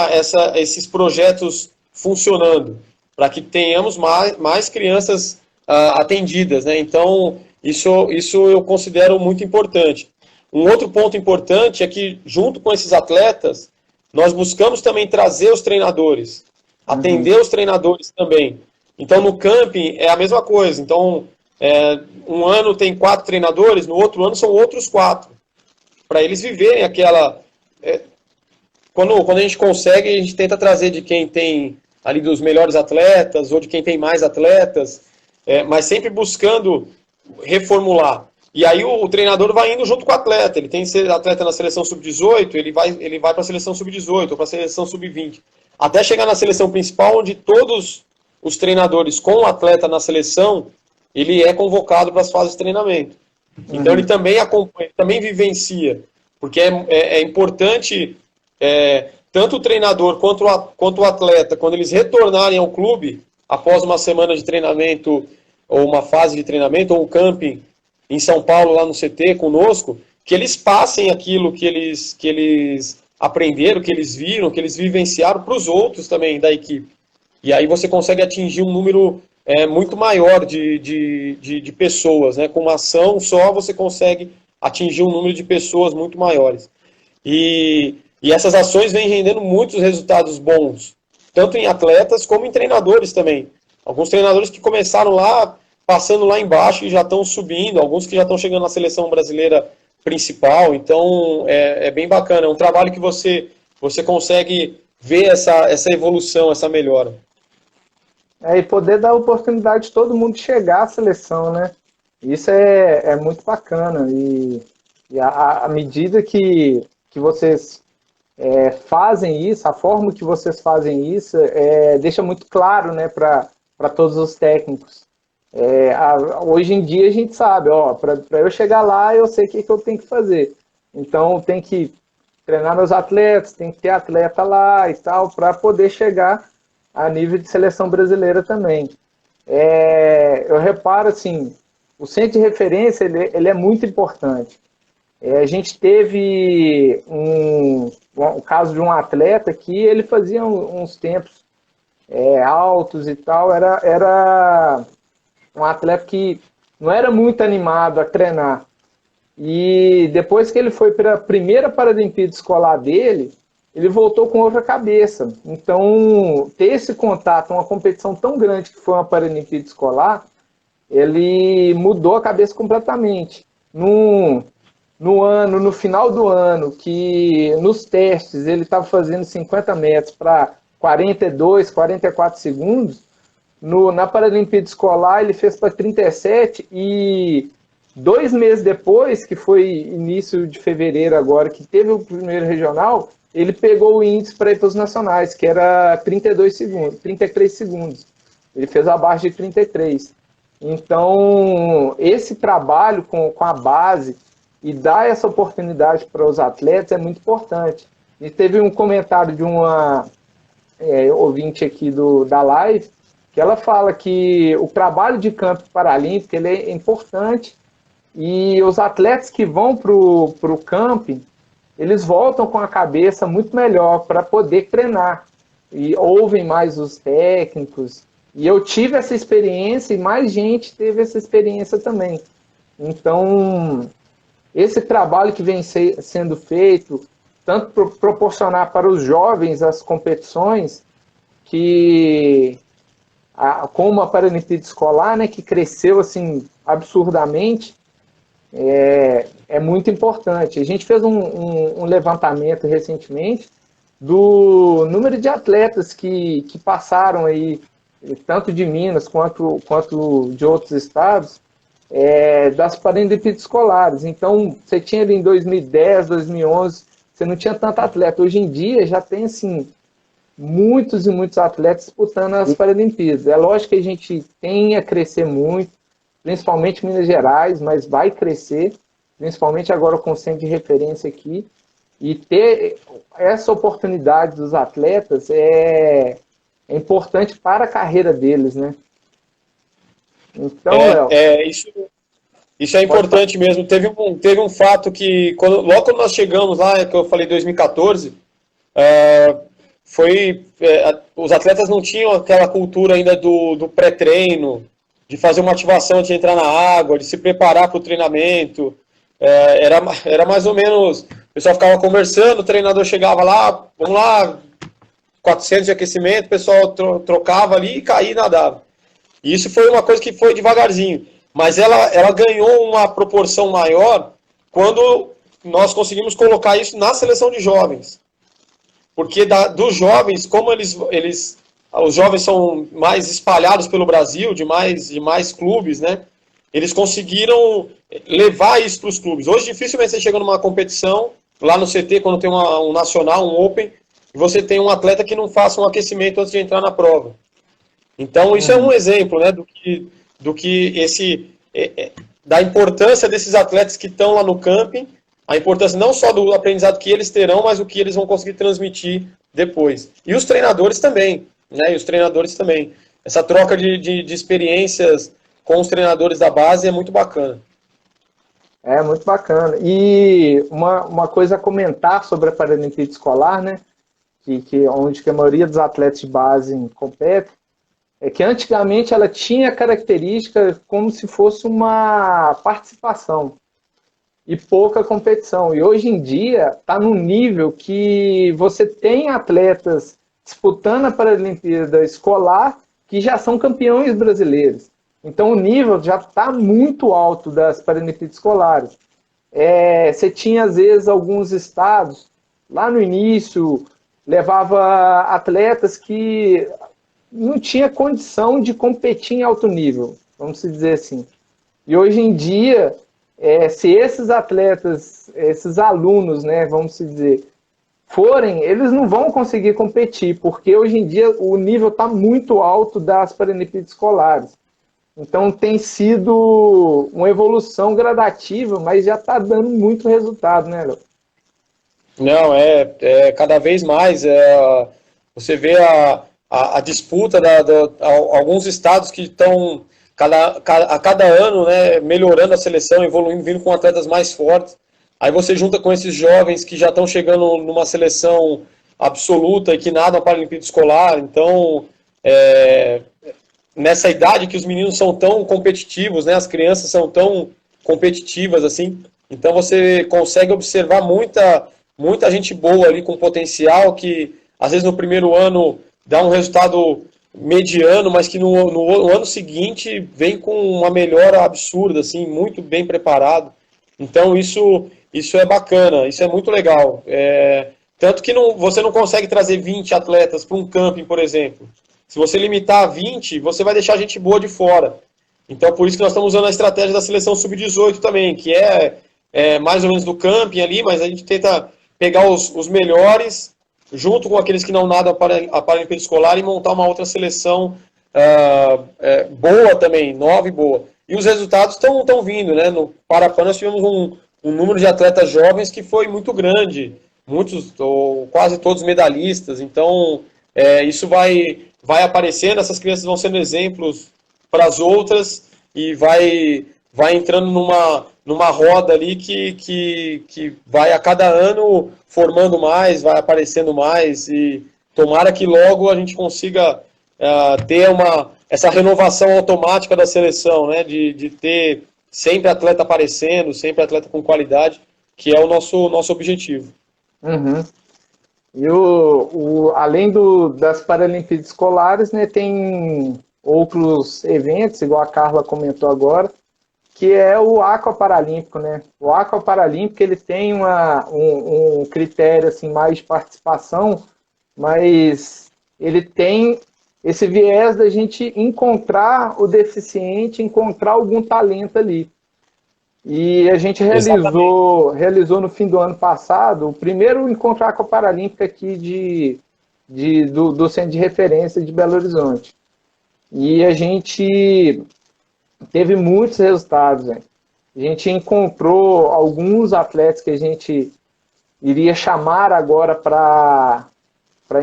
B: esses projetos funcionando, para que tenhamos mais crianças atendidas, né? Então, isso eu considero muito importante. Um outro ponto importante é que, junto com esses atletas, nós buscamos também trazer os treinadores, atender os treinadores também. Então, no camping é a mesma coisa. Então, um ano tem 4 treinadores, no outro ano são outros 4, para eles viverem aquela... Quando a gente consegue, a gente tenta trazer de quem tem ali dos melhores atletas, ou de quem tem mais atletas, mas sempre buscando reformular. E aí o treinador vai indo junto com o atleta. Ele tem atleta na seleção sub-18, ele vai para a seleção sub-18 ou para a seleção sub-20. Até chegar na seleção principal, onde todos os treinadores com o atleta na seleção, ele é convocado para as fases de treinamento. Então ele também acompanha, também vivencia. Porque é importante, tanto o treinador quanto o atleta, quando eles retornarem ao clube, após uma semana de treinamento, ou uma fase de treinamento, ou um camping em São Paulo, lá no CT, conosco, que eles passem aquilo que eles aprenderam, que eles viram, que eles vivenciaram para os outros também da equipe. E aí você consegue atingir um número muito maior de pessoas, né? Com uma ação só você consegue atingir um número de pessoas muito maiores. E essas ações vêm rendendo muitos resultados bons, tanto em atletas como em treinadores também. Alguns treinadores que começaram lá, passando lá embaixo e já estão subindo, alguns que já estão chegando na seleção brasileira principal. Então é bem bacana, é um trabalho que você consegue ver essa evolução, essa melhora.
A: E poder dar a oportunidade de todo mundo chegar à seleção, né? Isso é muito bacana. E à medida que vocês fazem isso, a forma que vocês fazem isso, deixa muito claro, né, para todos os técnicos. Hoje em dia a gente sabe, para eu chegar lá, eu sei o que eu tenho que fazer. Então tem que treinar meus atletas, tem que ter atleta lá e tal, para poder chegar a nível de seleção brasileira também. Eu reparo assim, o centro de referência ele é muito importante. A gente teve um caso de um atleta que ele fazia uns tempos altos e tal, era um atleta que não era muito animado a treinar. E depois que ele foi para a primeira Paralimpíada escolar dele, ele voltou com outra cabeça. Então, ter esse contato, uma competição tão grande que foi uma Paralimpíada escolar, ele mudou a cabeça completamente. No final do ano, que nos testes ele estava fazendo 50 metros para 42, 44 segundos, na Paralimpíada escolar ele fez para 37 e 2 meses depois, que foi início de fevereiro agora, que teve o primeiro regional, ele pegou o índice para ir para os nacionais, que era 32 segundos, 33 segundos. Ele fez abaixo de 33. Então, esse trabalho com a base e dar essa oportunidade para os atletas é muito importante. E teve um comentário de uma ouvinte aqui da live, que ela fala que o trabalho de campo paralímpico ele é importante e os atletas que vão para o camping, eles voltam com a cabeça muito melhor para poder treinar e ouvem mais os técnicos. E eu tive essa experiência e mais gente teve essa experiência também. Então, esse trabalho que vem sendo feito, tanto proporcionar para os jovens as competições, como a Paralimpíada escolar, né, que cresceu assim absurdamente, é muito importante. A gente fez um levantamento recentemente do número de atletas que passaram aí, tanto de Minas quanto de outros estados, das Paralimpíadas escolares. Então, você tinha ali em 2010, 2011, você não tinha tanto atleta. Hoje em dia já tem assim muitos e muitos atletas disputando as Paralimpíadas. É lógico que a gente tem a crescer muito, principalmente em Minas Gerais, mas vai crescer, principalmente agora com o centro de referência aqui. E ter essa oportunidade dos atletas é importante para a carreira deles, né? Então, Léo...
B: Isso é importante mesmo. Teve um fato que, logo quando nós chegamos lá, que eu falei 2014, os atletas não tinham aquela cultura ainda do pré-treino, de fazer uma ativação antes de entrar na água, de se preparar para o treinamento. Era mais ou menos, o pessoal ficava conversando, o treinador chegava lá, vamos lá, 400 de aquecimento, o pessoal trocava ali e caía e nadava. E isso foi uma coisa que foi devagarzinho. Mas ela ganhou uma proporção maior quando nós conseguimos colocar isso na seleção de jovens. Porque dos jovens, como os jovens são mais espalhados pelo Brasil, de mais clubes, né? Eles conseguiram levar isso para os clubes. Hoje, dificilmente você chega numa competição, lá no CT, quando tem um nacional, um Open, e você tem um atleta que não faça um aquecimento antes de entrar na prova. Então, isso é um exemplo, né, da importância desses atletas que estão lá no camping, a importância não só do aprendizado que eles terão, mas o que eles vão conseguir transmitir depois. E os treinadores também, né? Essa troca de experiências com os treinadores da base é muito bacana.
A: É muito bacana. E uma coisa a comentar sobre a Paralimpíada Escolar, né? Onde a maioria dos atletas de base compete, é que antigamente ela tinha característica como se fosse uma participação e pouca competição. E hoje em dia está num nível que você tem atletas disputando a Paralimpíada Escolar que já são campeões brasileiros. Então o nível já está muito alto das Paralimpíadas Escolares. Você tinha, às vezes, alguns estados, lá no início, levava atletas que não tinha condição de competir em alto nível, vamos dizer assim. E hoje em dia, se esses atletas, esses alunos, né, vamos dizer, forem, eles não vão conseguir competir, porque hoje em dia o nível está muito alto das Paralimpíadas Escolares. Então tem sido uma evolução gradativa, mas já está dando muito resultado, né, Léo?
B: Não, cada vez mais. Você vê a disputa alguns estados que estão a cada ano, né, melhorando a seleção, evoluindo, vindo com atletas mais fortes. Aí você junta com esses jovens que já estão chegando numa seleção absoluta e que nadam para a Olimpíada Escolar. Então, nessa idade que os meninos são tão competitivos, né, as crianças são tão competitivas assim, então você consegue observar muita gente boa ali com potencial que às vezes no primeiro ano dá um resultado mediano, mas que no ano seguinte vem com uma melhora absurda, assim, muito bem preparado. Então isso é bacana, isso é muito legal. Tanto que você não consegue trazer 20 atletas para um camping, por exemplo. Se você limitar a 20, você vai deixar gente boa de fora. Então por isso que nós estamos usando a estratégia da seleção sub-18 também, que é mais ou menos do camping ali, mas a gente tenta pegar os melhores junto com aqueles que não nadam a Paralimpíada Escolar e montar uma outra seleção boa também, nova e boa. E os resultados estão vindo, né? No Parapan nós tivemos um número de atletas jovens que foi muito grande, muitos, ou quase todos medalhistas, então isso vai aparecendo, essas crianças vão sendo exemplos para as outras e vai entrando numa roda ali que vai a cada ano formando mais, vai aparecendo mais e tomara que logo a gente consiga ter essa renovação automática da seleção, né, de ter sempre atleta aparecendo, sempre atleta com qualidade, que é o nosso objetivo.
A: Uhum. E além das Paralimpíadas Escolares, né, tem outros eventos, igual a Carla comentou agora, que é o Aqua Paralímpico, né? O Aqua Paralímpico, ele tem um critério assim, mais de participação, mas ele tem esse viés da gente encontrar o deficiente, encontrar algum talento ali. E a gente realizou no fim do ano passado o primeiro encontro Aqua Paralímpico aqui do Centro de Referência de Belo Horizonte. E a gente teve muitos resultados, né? A gente encontrou alguns atletas que a gente iria chamar agora para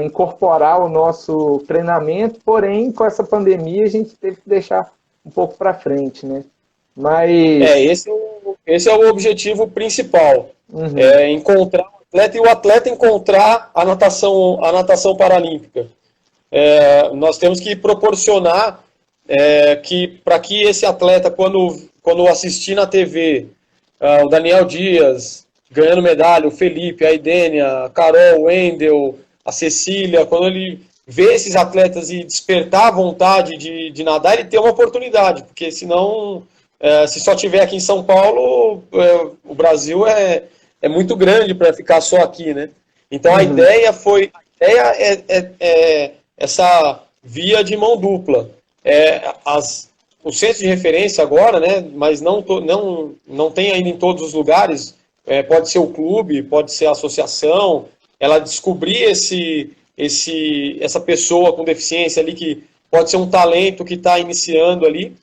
A: incorporar o nosso treinamento, porém, com essa pandemia, a gente teve que deixar um pouco para frente, né? Mas...
B: Esse é o objetivo principal,
A: Uhum.
B: Encontrar o atleta e o atleta encontrar a natação paralímpica. Nós temos que proporcionar para que esse atleta, quando assistir na TV, o Daniel Dias ganhando medalha, o Felipe, a Idênia, a Carol, o Wendel, a Cecília, quando ele vê esses atletas e despertar a vontade de nadar, ele tem uma oportunidade, porque senão, se só tiver aqui em São Paulo, o Brasil é muito grande para ficar só aqui, né? Então a ideia é essa via de mão dupla. O centro de referência agora, né, mas não tem ainda em todos os lugares, pode ser o clube, pode ser a associação, ela descobrir essa pessoa com deficiência ali, que pode ser um talento que está iniciando ali,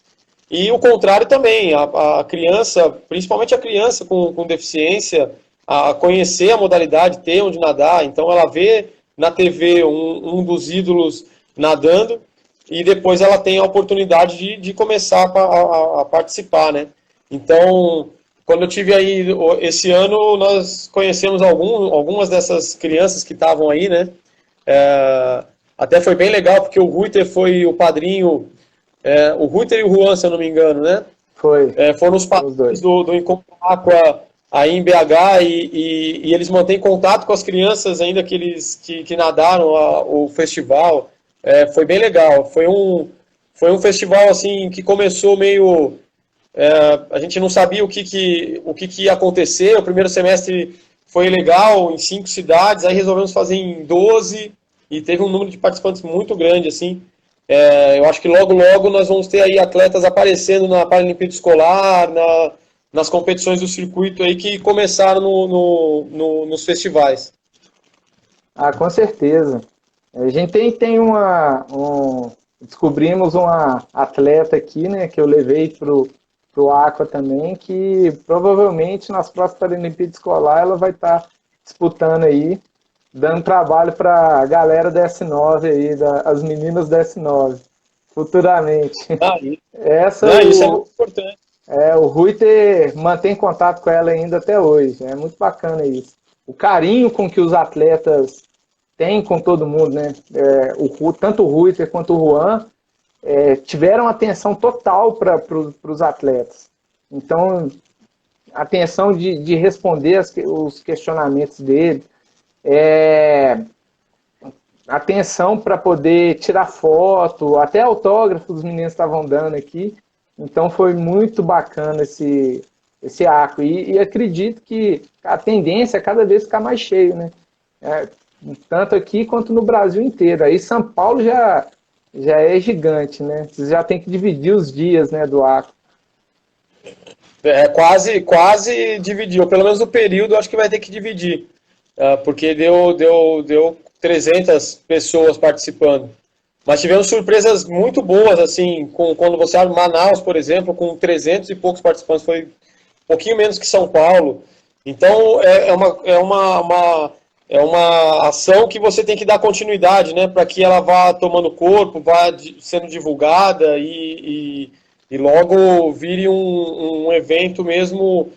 B: e o contrário também, a criança, principalmente a criança com deficiência, a conhecer a modalidade, ter onde nadar, então ela vê na TV um dos ídolos nadando, e depois ela tem a oportunidade de começar a participar, né? Então, quando eu tive aí, esse ano, nós conhecemos algumas dessas crianças que estavam aí, né? Até foi bem legal, porque o Ruiter foi o padrinho, o Ruiter e o Juan, se eu não me engano, né?
A: Foi.
B: Foram os padrinhos do Encontro Aqua aí em BH, e eles mantêm contato com as crianças ainda que nadaram o festival. Foi bem legal. Foi um festival assim que começou meio... a gente não sabia o que ia acontecer. O primeiro semestre foi legal, em 5 cidades, aí resolvemos fazer em 12, e teve um número de participantes muito grande, assim. Eu acho que logo nós vamos ter aí atletas aparecendo na Paralimpíada Escolar, nas competições do circuito aí que começaram nos festivais.
A: Com certeza. A gente descobrimos uma atleta aqui, né, que eu levei pro Aqua também, que provavelmente nas próximas Paralimpíadas Escolar ela vai estar disputando aí, dando trabalho para a galera da S9 aí, as meninas da S9, futuramente.
B: Isso é muito importante.
A: O Ruiter mantém contato com ela ainda até hoje. É muito bacana isso. O carinho com que os atletas têm com todo mundo, né? Tanto o Ruiter quanto o Juan tiveram atenção total para os atletas. Então, atenção de responder os questionamentos dele, atenção para poder tirar foto, até autógrafo os meninos estavam dando aqui. Então foi muito bacana esse Aqua. E acredito que a tendência é cada vez ficar mais cheio, né? Tanto aqui quanto no Brasil inteiro. Aí São Paulo já é gigante, né? Você já tem que dividir os dias, né, do Aqua.
B: Quase dividiu. Pelo menos no período, acho que vai ter que dividir. Porque deu 300 pessoas participando. Mas tivemos surpresas muito boas, assim, quando você abre Manaus, por exemplo, com 300 e poucos participantes, foi um pouquinho menos que São Paulo. Então, é uma ação que você tem que dar continuidade, né, para que ela vá tomando corpo, vá sendo divulgada e logo vire um evento mesmo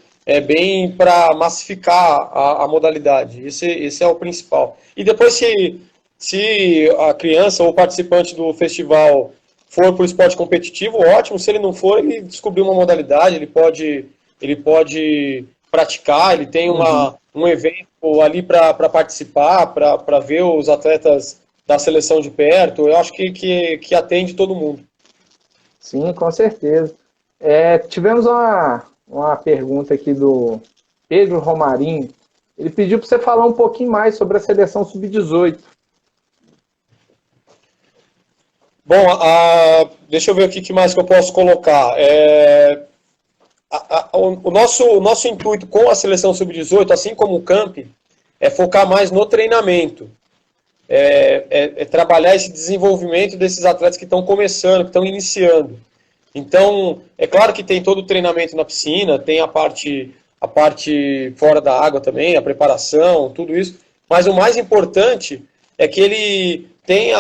B: bem para massificar a modalidade. Esse é o principal. E depois, se a criança ou o participante do festival for para o esporte competitivo, ótimo. Se ele não for, ele descobriu uma modalidade, ele pode praticar, ele tem um evento ali para participar, para ver os atletas da seleção de perto. Eu acho que atende todo mundo.
A: Sim, com certeza. Tivemos uma pergunta aqui do Pedro Romarinho. Ele pediu para você falar um pouquinho mais sobre a seleção sub-18.
B: Bom, deixa eu ver aqui o que mais que eu posso colocar. O nosso intuito com a seleção sub-18, assim como o Camp, é focar mais no treinamento. Trabalhar esse desenvolvimento desses atletas que estão começando, que estão iniciando. Então, é claro que tem todo o treinamento na piscina, tem a parte fora da água também, a preparação, tudo isso. Mas o mais importante é que ele tenha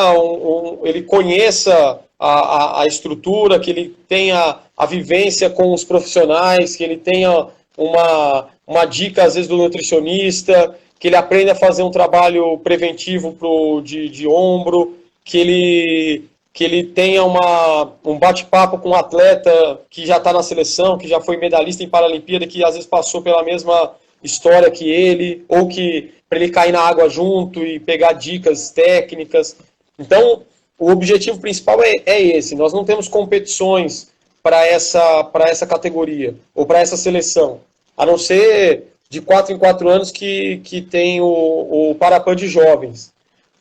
B: ele conheça a estrutura, que ele tenha a vivência com os profissionais, que ele tenha uma dica, às vezes, do nutricionista, que ele aprenda a fazer um trabalho preventivo de ombro, que ele tenha um bate-papo com um atleta que já está na seleção, que já foi medalhista em Paralimpíada, que às vezes passou pela mesma história que ele, ou que para ele cair na água junto e pegar dicas técnicas. Então, o objetivo principal é esse. Nós não temos competições para essa categoria, ou para essa seleção, a não ser de 4 em 4 anos que tem o Parapan de jovens.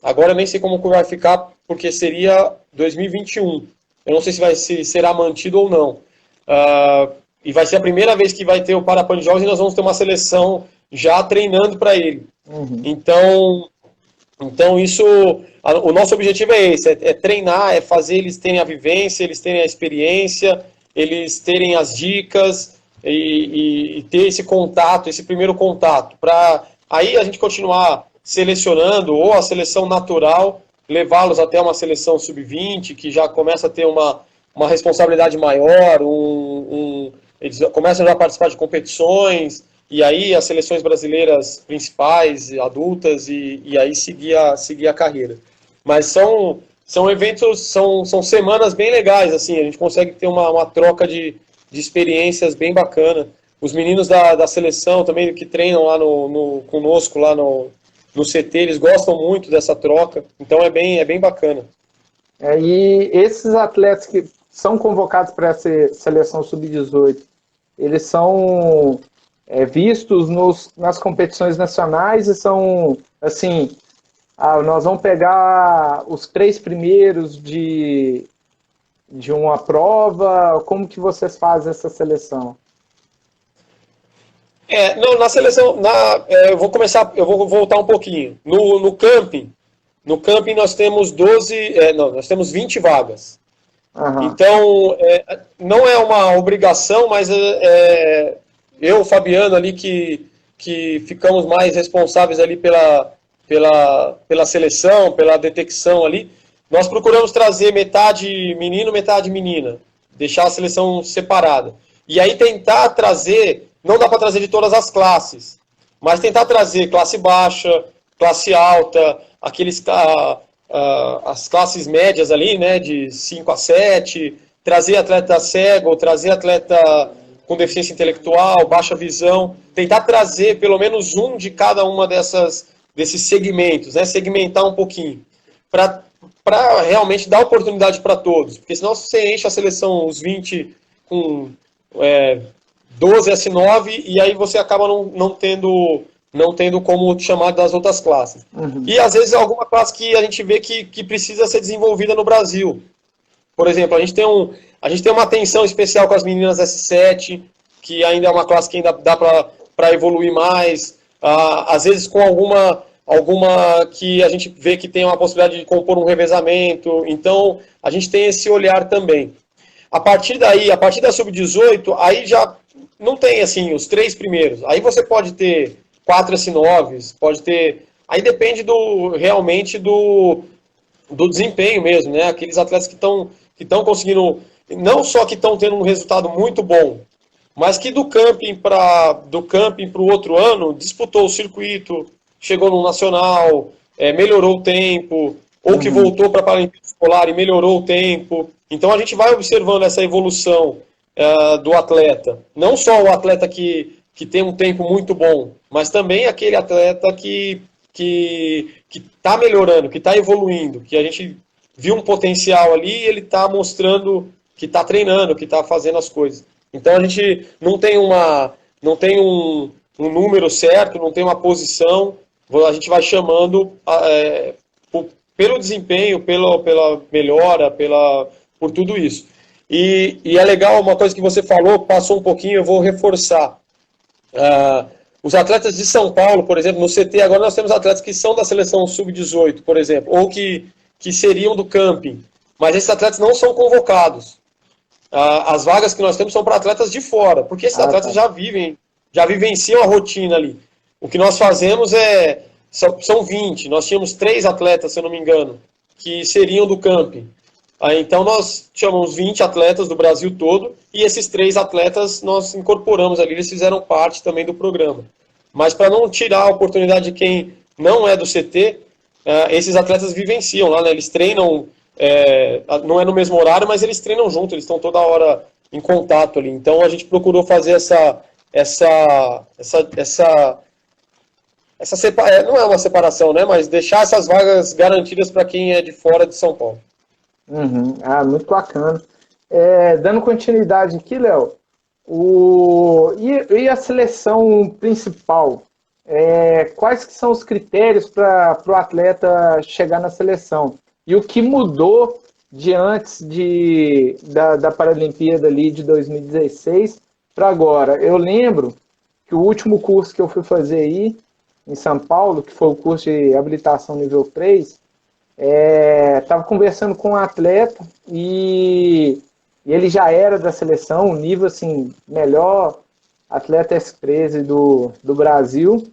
B: Agora eu nem sei como vai ficar, porque seria 2021. Eu não sei se será mantido ou não. E vai ser a primeira vez que vai ter o Parapan de jovens e nós vamos ter uma seleção já treinando para ele. Uhum. Então isso, o nosso objetivo é esse, é treinar, é fazer eles terem a vivência, eles terem a experiência, eles terem as dicas e ter esse contato, esse primeiro contato, para aí a gente continuar selecionando, ou a seleção natural, levá-los até uma seleção sub-20, que já começa a ter uma responsabilidade maior, eles começam já a participar de competições, e aí as seleções brasileiras principais, adultas, e aí seguir a carreira. Mas são eventos, são semanas bem legais, assim, a gente consegue ter uma troca de experiências bem bacana. Os meninos da seleção também, que treinam lá conosco, lá no CT, eles gostam muito dessa troca, então é bem bacana.
A: E esses atletas que são convocados para essa seleção sub-18, eles são vistos nas competições nacionais e são, assim, nós vamos pegar os 3 primeiros de uma prova, como que vocês fazem essa seleção?
B: Na seleção, eu vou voltar um pouquinho. No camping nós temos nós temos 20 vagas. Uhum. Então, não é uma obrigação, mas eu, o Fabiano ali, que ficamos mais responsáveis ali pela seleção, pela detecção ali, nós procuramos trazer metade menino, metade menina, deixar a seleção separada. E aí tentar trazer, não dá para trazer de todas as classes, mas tentar trazer classe baixa, classe alta, as classes médias ali, né, de 5 a 7, trazer atleta cego, trazer atleta com deficiência intelectual, baixa visão, tentar trazer pelo menos um de cada uma desses segmentos, né, segmentar um pouquinho, para realmente dar oportunidade para todos, porque senão você enche a seleção, os 20 com 12 S9, e aí você acaba não tendo como chamar das outras classes. Uhum. E às vezes alguma classe que a gente vê que precisa ser desenvolvida no Brasil. Por exemplo, a gente tem uma atenção especial com as meninas S7, que ainda é uma classe que ainda dá para evoluir mais, às vezes com alguma que a gente vê que tem uma possibilidade de compor um revezamento, então a gente tem esse olhar também. A partir da Sub-18, aí já não tem assim os 3 primeiros, aí você pode ter 4 S9s, pode ter, aí depende realmente do desempenho mesmo, né? Aqueles atletas que estão conseguindo, não só que estão tendo um resultado muito bom, mas que do camping para o outro ano disputou o circuito, chegou no nacional, melhorou o tempo, ou que voltou para a Paralimpíada Escolar e melhorou o tempo. Então a gente vai observando essa evolução do atleta. Não só o atleta que tem um tempo muito bom, mas também aquele atleta que está melhorando, que está evoluindo, que a gente viu um potencial ali e ele está mostrando que está treinando, que está fazendo as coisas. Então a gente não tem um número certo, não tem uma posição, a gente vai chamando pelo desempenho, pela melhora, por tudo isso. E é legal, uma coisa que você falou, passou um pouquinho, eu vou reforçar. Os atletas de São Paulo, por exemplo, no CT, agora nós temos atletas que são da seleção sub-18, por exemplo, ou que seriam do camping, mas esses atletas não são convocados. As vagas que nós temos são para atletas de fora, porque esses atletas já vivenciam a rotina ali. O que nós fazemos são 20, nós tínhamos 3 atletas, se eu não me engano, que seriam do camping. Então nós chamamos 20 atletas do Brasil todo, e esses 3 atletas nós incorporamos ali, eles fizeram parte também do programa. Mas para não tirar a oportunidade de quem não é do CT, esses atletas vivenciam lá, né? Eles treinam, não é no mesmo horário, mas eles treinam junto, eles estão toda hora em contato ali. Então a gente procurou fazer não é uma separação, né? Mas deixar essas vagas garantidas para quem é de fora de São Paulo.
A: Uhum. Ah, muito bacana. Dando continuidade aqui, Léo, e a seleção principal? Quais que são os critérios para o atleta chegar na seleção? E o que mudou de antes da Paralimpíada ali de 2016 para agora? Eu lembro que o último curso que eu fui fazer aí em São Paulo, que foi o curso de habilitação nível 3, estava conversando com um atleta e ele já era da seleção, um nível assim, melhor atleta S13 do Brasil,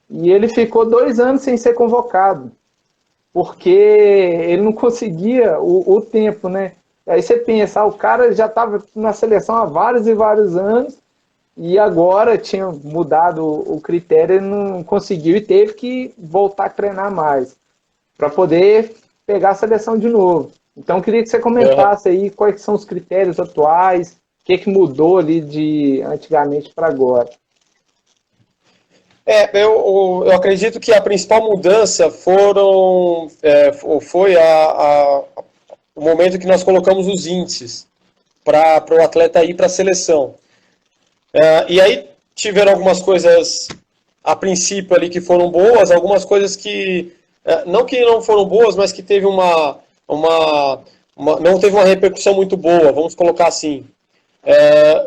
A: e ele ficou 2 anos sem ser convocado, porque ele não conseguia o tempo, né? Aí você pensa, o cara já estava na seleção há vários e vários anos, e agora tinha mudado o critério, ele não conseguiu e teve que voltar a treinar mais para poder pegar a seleção de novo. Então, eu queria que você comentasse aí quais são os critérios atuais, o que mudou ali de antigamente para agora.
B: Eu acredito que a principal mudança foi o momento que nós colocamos os índices para o atleta ir para a seleção. E aí tiveram algumas coisas a princípio ali que foram boas, algumas coisas que não foram boas, mas que teve não teve uma repercussão muito boa, vamos colocar assim.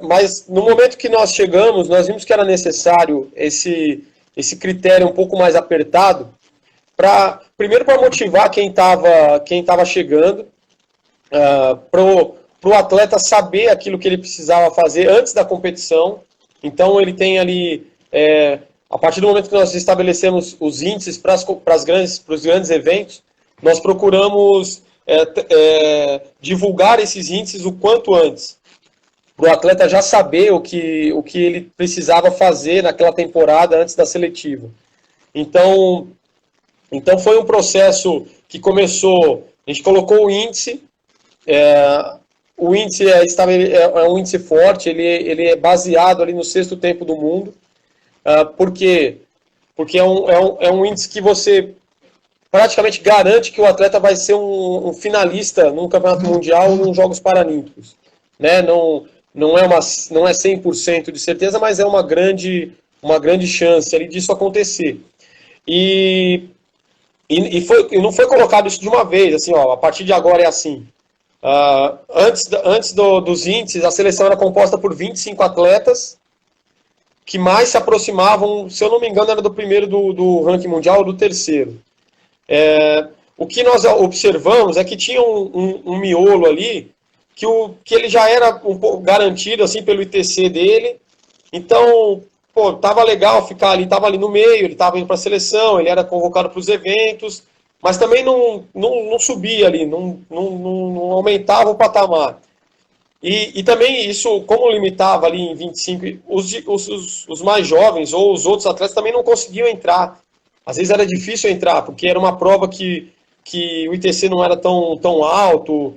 B: Mas no momento que nós chegamos, nós vimos que era necessário esse critério um pouco mais apertado, primeiro para motivar quem estava chegando, para o atleta saber aquilo que ele precisava fazer antes da competição. Então ele tem ali, a partir do momento que nós estabelecemos os índices para os grandes eventos, nós procuramos divulgar esses índices o quanto antes, para o atleta já saber o que ele precisava fazer naquela temporada antes da seletiva. Então foi um processo que começou, a gente colocou o índice, o índice é um índice forte, ele é baseado ali no 6º tempo do mundo. Por quê? Porque é um índice que você praticamente garante que o atleta vai ser um finalista num campeonato mundial ou nos Jogos Paralímpicos. Né? Não é 100% de certeza, mas é uma grande chance ali disso acontecer. E não foi colocado isso de uma vez, assim, a partir de agora é assim. Antes dos índices, a seleção era composta por 25 atletas que mais se aproximavam, se eu não me engano, era do primeiro do ranking mundial ou do terceiro. O que nós observamos é que tinha um miolo ali que ele já era um pouco garantido assim, pelo ITC dele. Então, tava legal ficar ali, tava ali no meio, ele estava indo para a seleção, ele era convocado para os eventos, mas também não subia ali, não aumentava o patamar. E também isso, como limitava ali em 25, os mais jovens ou os outros atletas também não conseguiam entrar. Às vezes era difícil entrar, porque era uma prova que o ITC não era tão alto,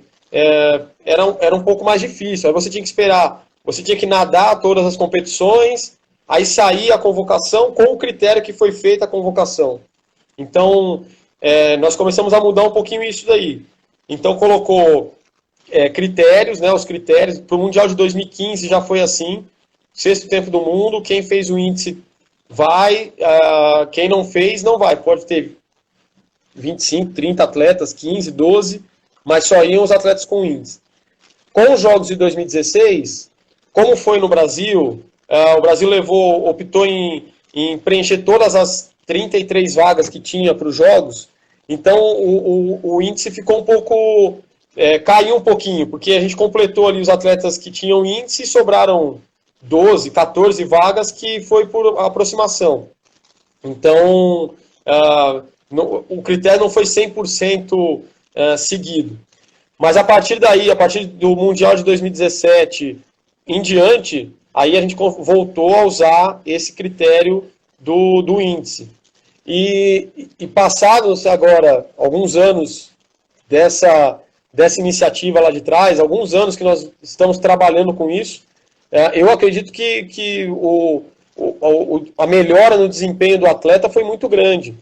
B: era um pouco mais difícil. Aí você tinha que esperar, você tinha que nadar todas as competições, aí saía a convocação com o critério que foi feita a convocação. Então, nós começamos a mudar um pouquinho isso daí. Então, colocou critérios, né, os critérios. Para o Mundial de 2015 já foi assim, 6º tempo do mundo, quem fez o índice vai, quem não fez não vai. Pode ter 25, 30 atletas, 15, 12, mas só iam os atletas com índice. Com os Jogos de 2016, como foi no Brasil, o Brasil optou em preencher todas as 33 vagas que tinha para os Jogos, então o índice ficou um pouco, caiu um pouquinho, porque a gente completou ali os atletas que tinham índice e sobraram 12, 14 vagas que foi por aproximação. Então, o critério não foi 100% seguido. Mas a partir daí, a partir do Mundial de 2017 em diante, aí a gente voltou a usar esse critério do índice. E passados agora alguns anos dessa iniciativa lá de trás, alguns anos que nós estamos trabalhando com isso, eu acredito que a melhora no desempenho do atleta foi muito grande.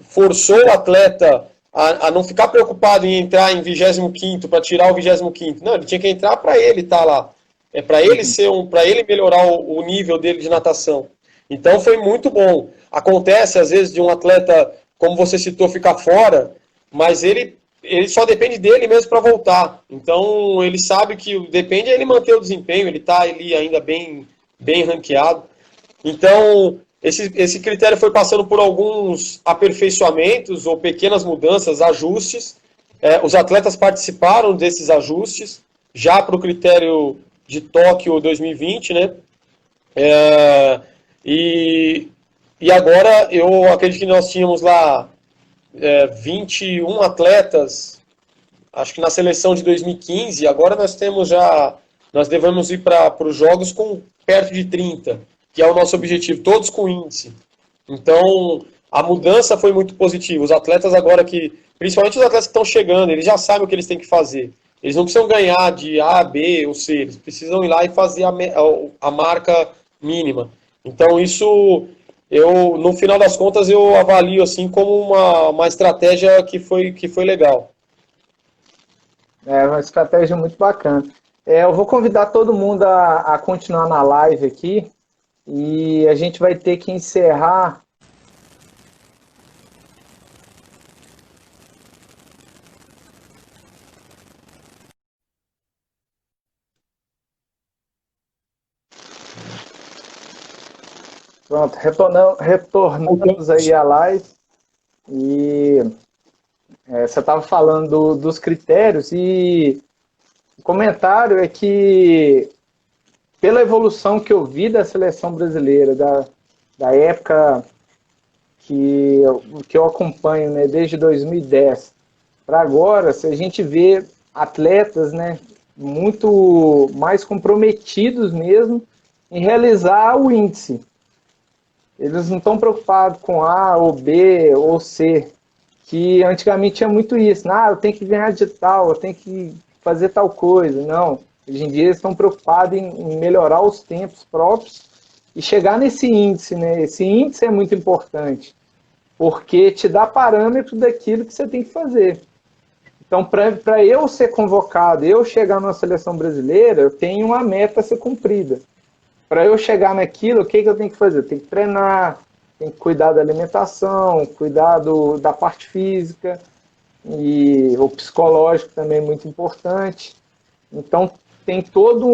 B: Forçou o atleta a não ficar preocupado em entrar em 25º para tirar o 25º. Não, ele tinha que entrar para ele estar lá. Para ele para ele melhorar o nível dele de natação. Então foi muito bom. Acontece às vezes de um atleta, como você citou, ficar fora, mas ele só depende dele mesmo para voltar. Então ele sabe que depende ele manter o desempenho, ele está ali ainda bem ranqueado. Então esse critério foi passando por alguns aperfeiçoamentos ou pequenas mudanças, ajustes. Os atletas participaram desses ajustes já para o critério de Tóquio 2020, né? E agora eu acredito que nós tínhamos lá 21 atletas, acho que na seleção de 2015, agora nós devemos ir para os jogos com perto de 30, que é o nosso objetivo, todos com índice. Então, a mudança foi muito positiva. Os atletas agora principalmente os atletas que estão chegando, eles já sabem o que eles têm que fazer. Eles não precisam ganhar de A, B ou C, eles precisam ir lá e fazer a marca mínima. Então, isso, no final das contas, eu avalio assim como uma estratégia que foi legal.
A: É uma estratégia muito bacana. Eu vou convidar todo mundo a continuar na live aqui e a gente vai ter que encerrar. Pronto, retornamos aí à live e você estava falando dos critérios e o comentário é que pela evolução que eu vi da seleção brasileira, da época que eu acompanho, né, desde 2010 para agora, se a gente vê atletas, né, muito mais comprometidos mesmo em realizar o índice. Eles não estão preocupados com A ou B ou C, que antigamente tinha muito isso. Eu tenho que ganhar de tal, eu tenho que fazer tal coisa. Não, hoje em dia eles estão preocupados em melhorar os tempos próprios e chegar nesse índice, né? Esse índice é muito importante, porque te dá parâmetro daquilo que você tem que fazer. Então, para eu ser convocado, eu chegar na seleção brasileira, eu tenho uma meta a ser cumprida. Para eu chegar naquilo, o que eu tenho que fazer? Eu tenho que treinar, tenho que cuidar da alimentação, cuidar da parte física, e o psicológico também é muito importante. Então, tem todo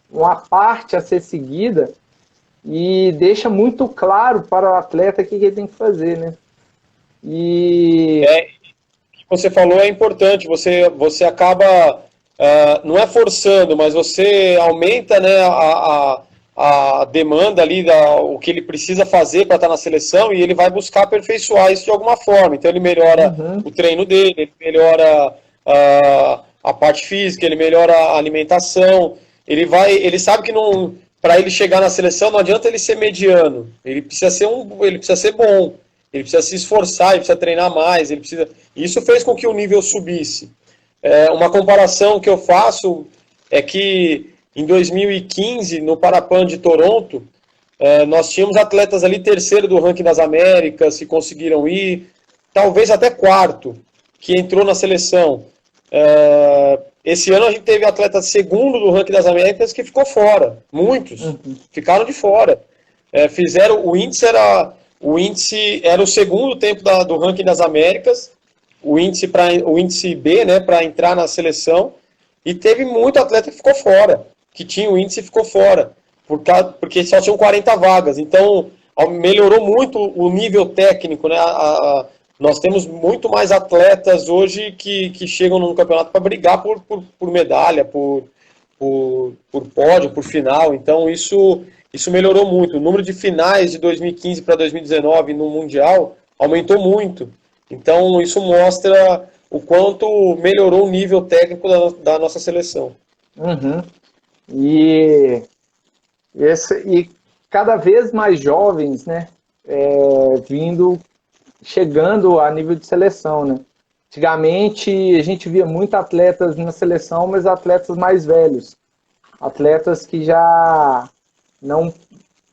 A: uma parte a ser seguida e deixa muito claro para o atleta o que ele tem que fazer, né?
B: O que você falou é importante, você acaba... não é forçando, mas você aumenta, né, a demanda ali, o que ele precisa fazer para estar na seleção, e ele vai buscar aperfeiçoar isso de alguma forma. Então ele melhora o treino dele, ele melhora a parte física, ele melhora a alimentação, ele sabe que para ele chegar na seleção não adianta ele ser mediano, ele precisa ser bom, ele precisa se esforçar, ele precisa treinar mais, isso fez com que o nível subisse. Uma comparação que eu faço é que em 2015, no Parapan de Toronto, nós tínhamos atletas ali terceiro do ranking das Américas, que conseguiram ir, talvez até quarto, que entrou na seleção. Esse ano a gente teve atleta segundo do ranking das Américas que ficou fora, muitos ficaram de fora. O índice era o segundo tempo do ranking das Américas, o índice B, né, para entrar na seleção, e teve muito atleta que ficou fora, que tinha o índice e ficou fora, porque só tinham 40 vagas. Então, melhorou muito o nível técnico, né? Nós temos muito mais atletas hoje que chegam no campeonato para brigar por medalha, por pódio, por final. Então, isso melhorou muito. O número de finais de 2015 para 2019 no Mundial aumentou muito. Então, isso mostra o quanto melhorou o nível técnico da nossa seleção.
A: Uhum. E, e cada vez mais jovens, né, chegando a nível de seleção, né? Antigamente a gente via muito atletas na seleção, mas atletas mais velhos, atletas que já não,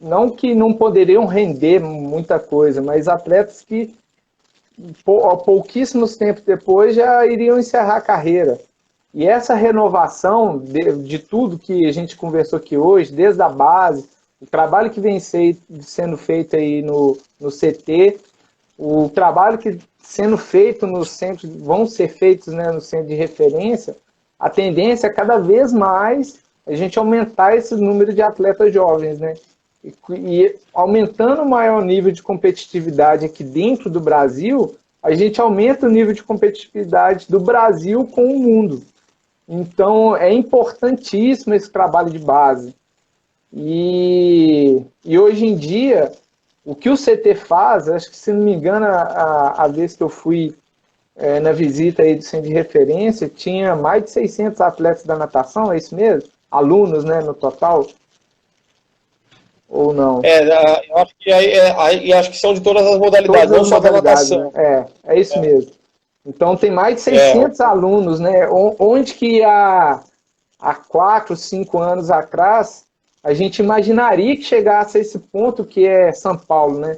A: não que não poderiam render muita coisa, mas atletas que pouquíssimos tempos depois já iriam encerrar a carreira. E essa renovação de tudo que a gente conversou aqui hoje, desde a base, o trabalho que vem sendo feito aí no CT, o trabalho que sendo feito nos centros, vão ser feitos, né, no centro de referência, a tendência é cada vez mais a gente aumentar esse número de atletas jovens, né? E aumentando o maior nível de competitividade aqui dentro do Brasil, a gente aumenta o nível de competitividade do Brasil com o mundo. Então, é importantíssimo esse trabalho de base. E hoje em dia, o que o CT faz, acho que, se não me engano, a vez que eu fui na visita aí do centro de referência, tinha mais de 600 atletas da natação, é isso mesmo? Alunos, né, no total? Ou não?
B: Eu acho que, acho que são de todas as modalidades,
A: Todas
B: não
A: as
B: só da
A: modalidades,
B: natação.
A: né? É isso mesmo. Então, tem mais de 600 alunos, né? Onde que há 4, 5 anos atrás, a gente imaginaria que chegasse a esse ponto que é São Paulo, né?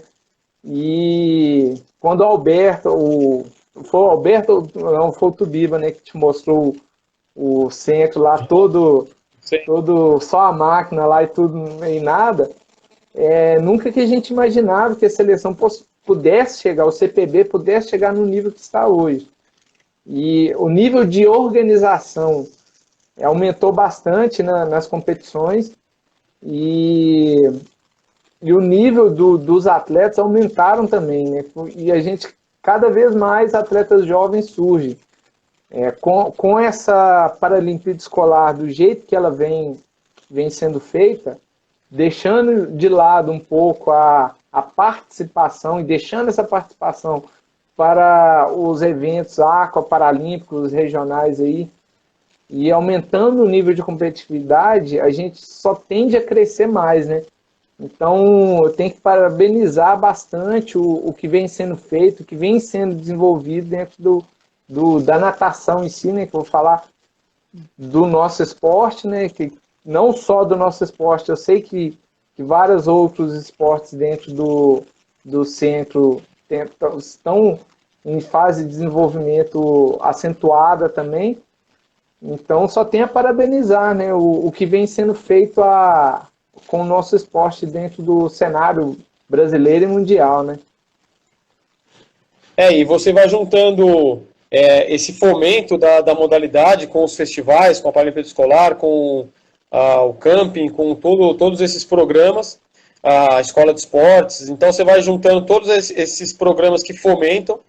A: E quando o Alberto, foi o Alberto, não, foi o Tubiba, né, que te mostrou o centro lá todo só a máquina lá e tudo e nada, nunca que a gente imaginava que a seleção pudesse chegar, o CPB pudesse chegar no nível que está hoje. E o nível de organização aumentou bastante nas competições e o nível dos atletas aumentaram também, né? E a gente, cada vez mais atletas jovens surgem. Com essa Paralimpíada Escolar, do jeito que ela vem sendo feita, deixando de lado um pouco a participação e deixando essa participação para os eventos aquaparalímpicos regionais aí, e aumentando o nível de competitividade, a gente só tende a crescer mais, né? Então, eu tenho que parabenizar bastante o que vem sendo feito, o que vem sendo desenvolvido dentro da natação em si, né? Que eu vou falar do nosso esporte, né? Que não só do nosso esporte, eu sei que vários outros esportes dentro do centro estão em fase de desenvolvimento acentuada também. Então, só tenho a parabenizar, né, o que vem sendo feito com o nosso esporte dentro do cenário brasileiro e mundial, né?
B: E você vai juntando esse fomento da modalidade com os festivais, com a Paralimpíada Escolar, com o camping, com todos esses programas, a escola de esportes. Então você vai juntando todos esses programas que fomentam.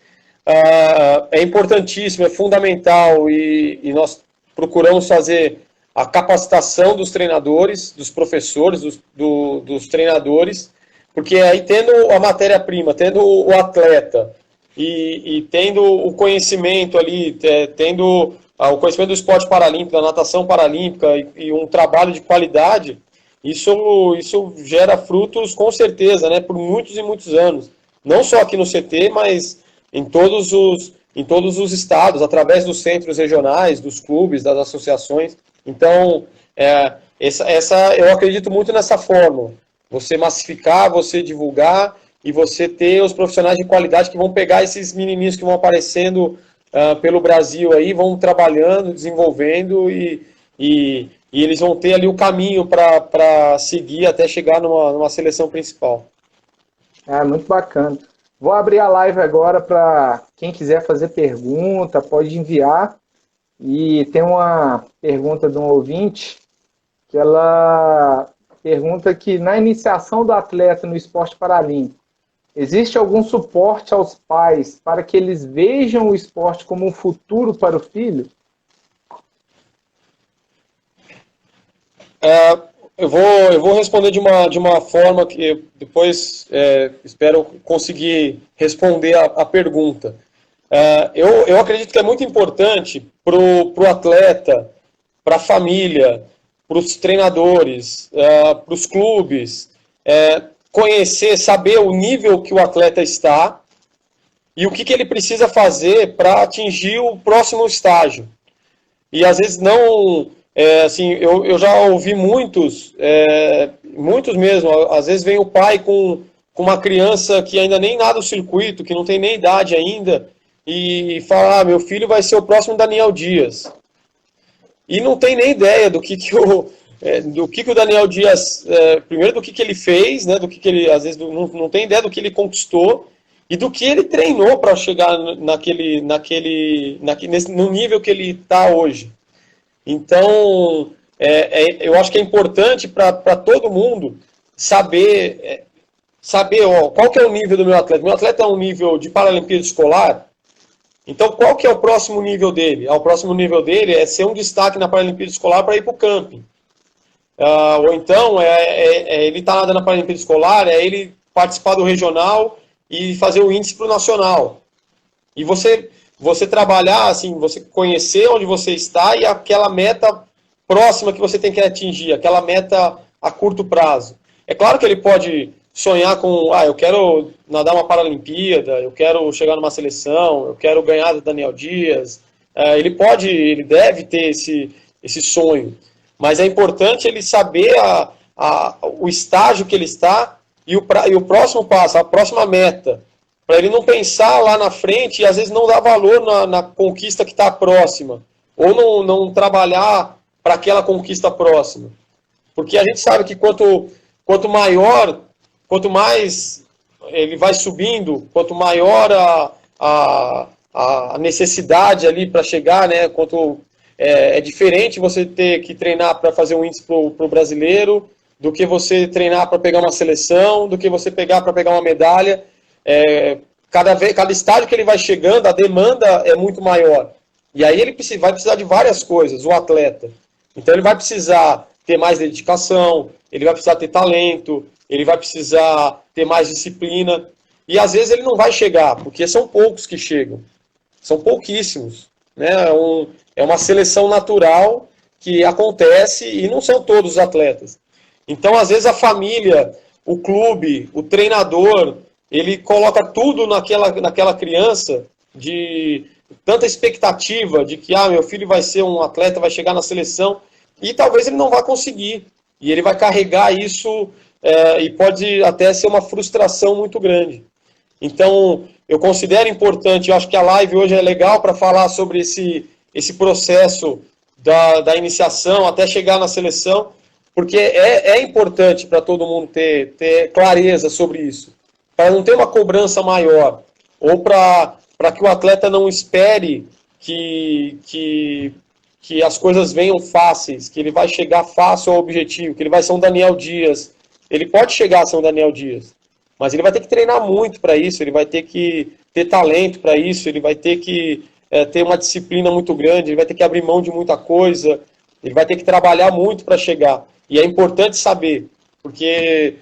B: É importantíssimo, é fundamental e nós procuramos fazer a capacitação dos treinadores, dos professores, dos treinadores, porque aí tendo a matéria-prima, tendo o atleta e tendo o conhecimento ali, tendo o conhecimento do esporte paralímpico, da natação paralímpica e um trabalho de qualidade, isso gera frutos com certeza, né, por muitos e muitos anos. Não só aqui no CT, mas em todos os estados, através dos centros regionais, dos clubes, das associações. Então, eu acredito muito nessa fórmula. Você massificar, você divulgar e você ter os profissionais de qualidade que vão pegar esses menininhos que vão aparecendo pelo Brasil aí, vão trabalhando, desenvolvendo e eles vão ter ali o caminho para seguir até chegar numa seleção principal.
A: Muito bacana. Vou abrir a live agora para quem quiser fazer pergunta, pode enviar. E tem uma pergunta de um ouvinte que ela pergunta que na iniciação do atleta no esporte paralímpico, existe algum suporte aos pais para que eles vejam o esporte como um futuro para o filho?
B: Eu vou responder de uma forma que depois espero conseguir responder a pergunta. Eu acredito que é muito importante para o atleta, para a família, para os treinadores, para os clubes, conhecer, saber o nível que o atleta está e o que ele precisa fazer para atingir o próximo estágio. E às vezes não, assim, eu já ouvi muitos mesmo, às vezes vem o pai com uma criança que ainda nem nada o circuito, que não tem nem idade ainda, e fala, meu filho vai ser o próximo Daniel Dias. E não tem nem ideia do que o Daniel Dias, primeiro do que ele fez, né, do que ele, às vezes, não tem ideia do que ele conquistou, e do que ele treinou para chegar no nível que ele está hoje. Então, eu acho que é importante para todo mundo saber, qual que é o nível do meu atleta. Meu atleta é um nível de Paralimpíada escolar, então qual que é o próximo nível dele? O próximo nível dele é ser um destaque na Paralimpíada escolar para ir para o camping. Ou então, ele está nada na Paralimpíada escolar, é ele participar do regional e fazer o índice para o nacional. E você trabalhar, assim, você conhecer onde você está e aquela meta próxima que você tem que atingir, aquela meta a curto prazo. É claro que ele pode sonhar com, eu quero nadar uma Paralimpíada, eu quero chegar numa seleção, eu quero ganhar do Daniel Dias. Ele deve ter esse sonho. Mas é importante ele saber o estágio que ele está e o próximo passo, a próxima meta, para ele não pensar lá na frente e às vezes não dar valor na conquista que está próxima, ou não trabalhar para aquela conquista próxima. Porque a gente sabe que quanto mais ele vai subindo, quanto maior a necessidade ali para chegar, né, é diferente você ter que treinar para fazer um índice para o brasileiro, do que você treinar para pegar uma seleção, do que você pegar para pegar uma medalha. Cada estágio que ele vai chegando, a demanda é muito maior. E aí ele vai precisar de várias coisas, o atleta. Então ele vai precisar ter mais dedicação, ele vai precisar ter talento, ele vai precisar ter mais disciplina. E às vezes ele não vai chegar, porque são poucos que chegam. São pouquíssimos. Né? É uma seleção natural que acontece e não são todos os atletas. Então, às vezes, a família, o clube, o treinador, ele coloca tudo naquela criança, de tanta expectativa de que meu filho vai ser um atleta, vai chegar na seleção, e talvez ele não vá conseguir. E ele vai carregar isso e pode até ser uma frustração muito grande. Então, eu considero importante, eu acho que a live hoje é legal para falar sobre esse processo da iniciação até chegar na seleção, porque é importante para todo mundo ter clareza sobre isso, para não ter uma cobrança maior, ou para que o atleta não espere que as coisas venham fáceis, que ele vai chegar fácil ao objetivo, que ele vai ser um Daniel Dias. Ele pode chegar a ser um Daniel Dias, mas ele vai ter que treinar muito para isso, ele vai ter que ter talento para isso, ele vai ter que ter uma disciplina muito grande, ele vai ter que abrir mão de muita coisa, ele vai ter que trabalhar muito para chegar. E é importante saber, porque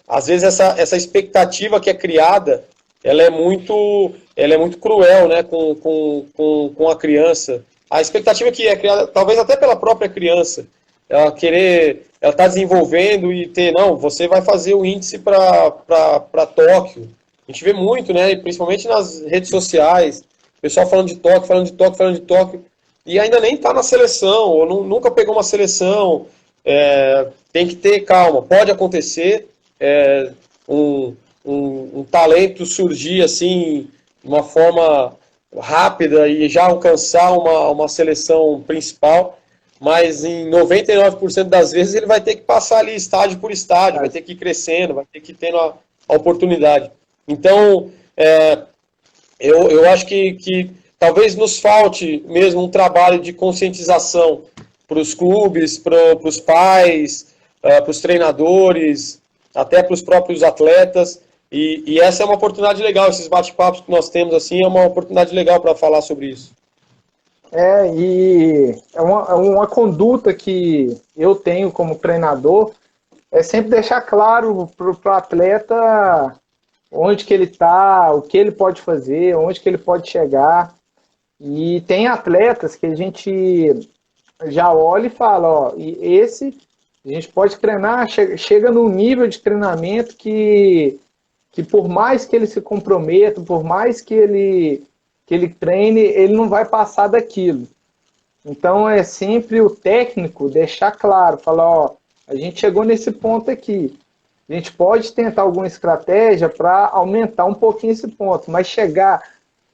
B: às vezes essa expectativa que é criada, ela é muito cruel, né, com a criança. A expectativa que é criada, talvez até pela própria criança, ela está desenvolvendo e você vai fazer o índice para Tóquio. A gente vê muito, né, principalmente nas redes sociais, o pessoal falando de Tóquio, e ainda nem está na seleção, ou nunca pegou uma seleção. Tem que ter calma, pode acontecer um talento surgir assim de uma forma rápida e já alcançar uma seleção principal, mas em 99% das vezes ele vai ter que passar ali estágio por estágio, vai ter que ir crescendo, vai ter que ir tendo a oportunidade. Então, eu acho que talvez nos falte mesmo um trabalho de conscientização para os clubes, para os pais, para os treinadores, até para os próprios atletas. E essa é uma oportunidade legal, esses bate-papos que nós temos assim, é uma oportunidade legal para falar sobre isso.
A: E é uma conduta que eu tenho como treinador, é sempre deixar claro para o atleta onde que ele está, o que ele pode fazer, onde que ele pode chegar. E tem atletas que a gente já olha e fala, ó, e esse a gente pode treinar, chega num nível de treinamento que por mais que ele se comprometa, por mais que ele treine, ele não vai passar daquilo. Então é sempre o técnico deixar claro, falar, ó, a gente chegou nesse ponto aqui. A gente pode tentar alguma estratégia para aumentar um pouquinho esse ponto, mas chegar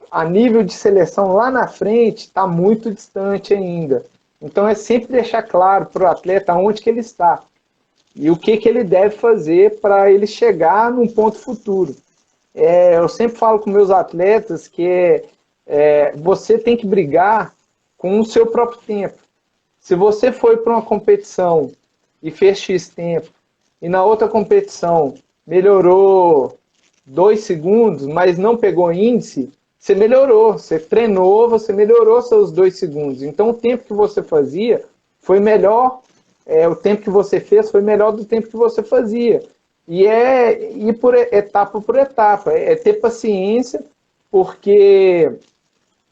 A: a nível de seleção lá na frente está muito distante ainda. Então é sempre deixar claro para o atleta onde que ele está e o que ele deve fazer para ele chegar num ponto futuro. Eu sempre falo com meus atletas que você tem que brigar com o seu próprio tempo. Se você foi para uma competição e fez X tempo, e na outra competição melhorou 2 segundos, mas não pegou índice, você melhorou, você treinou, você melhorou seus 2 segundos. Então o tempo que você fazia foi melhor, o tempo que você fez foi melhor do tempo que você fazia. E é ir por etapa, é ter paciência, porque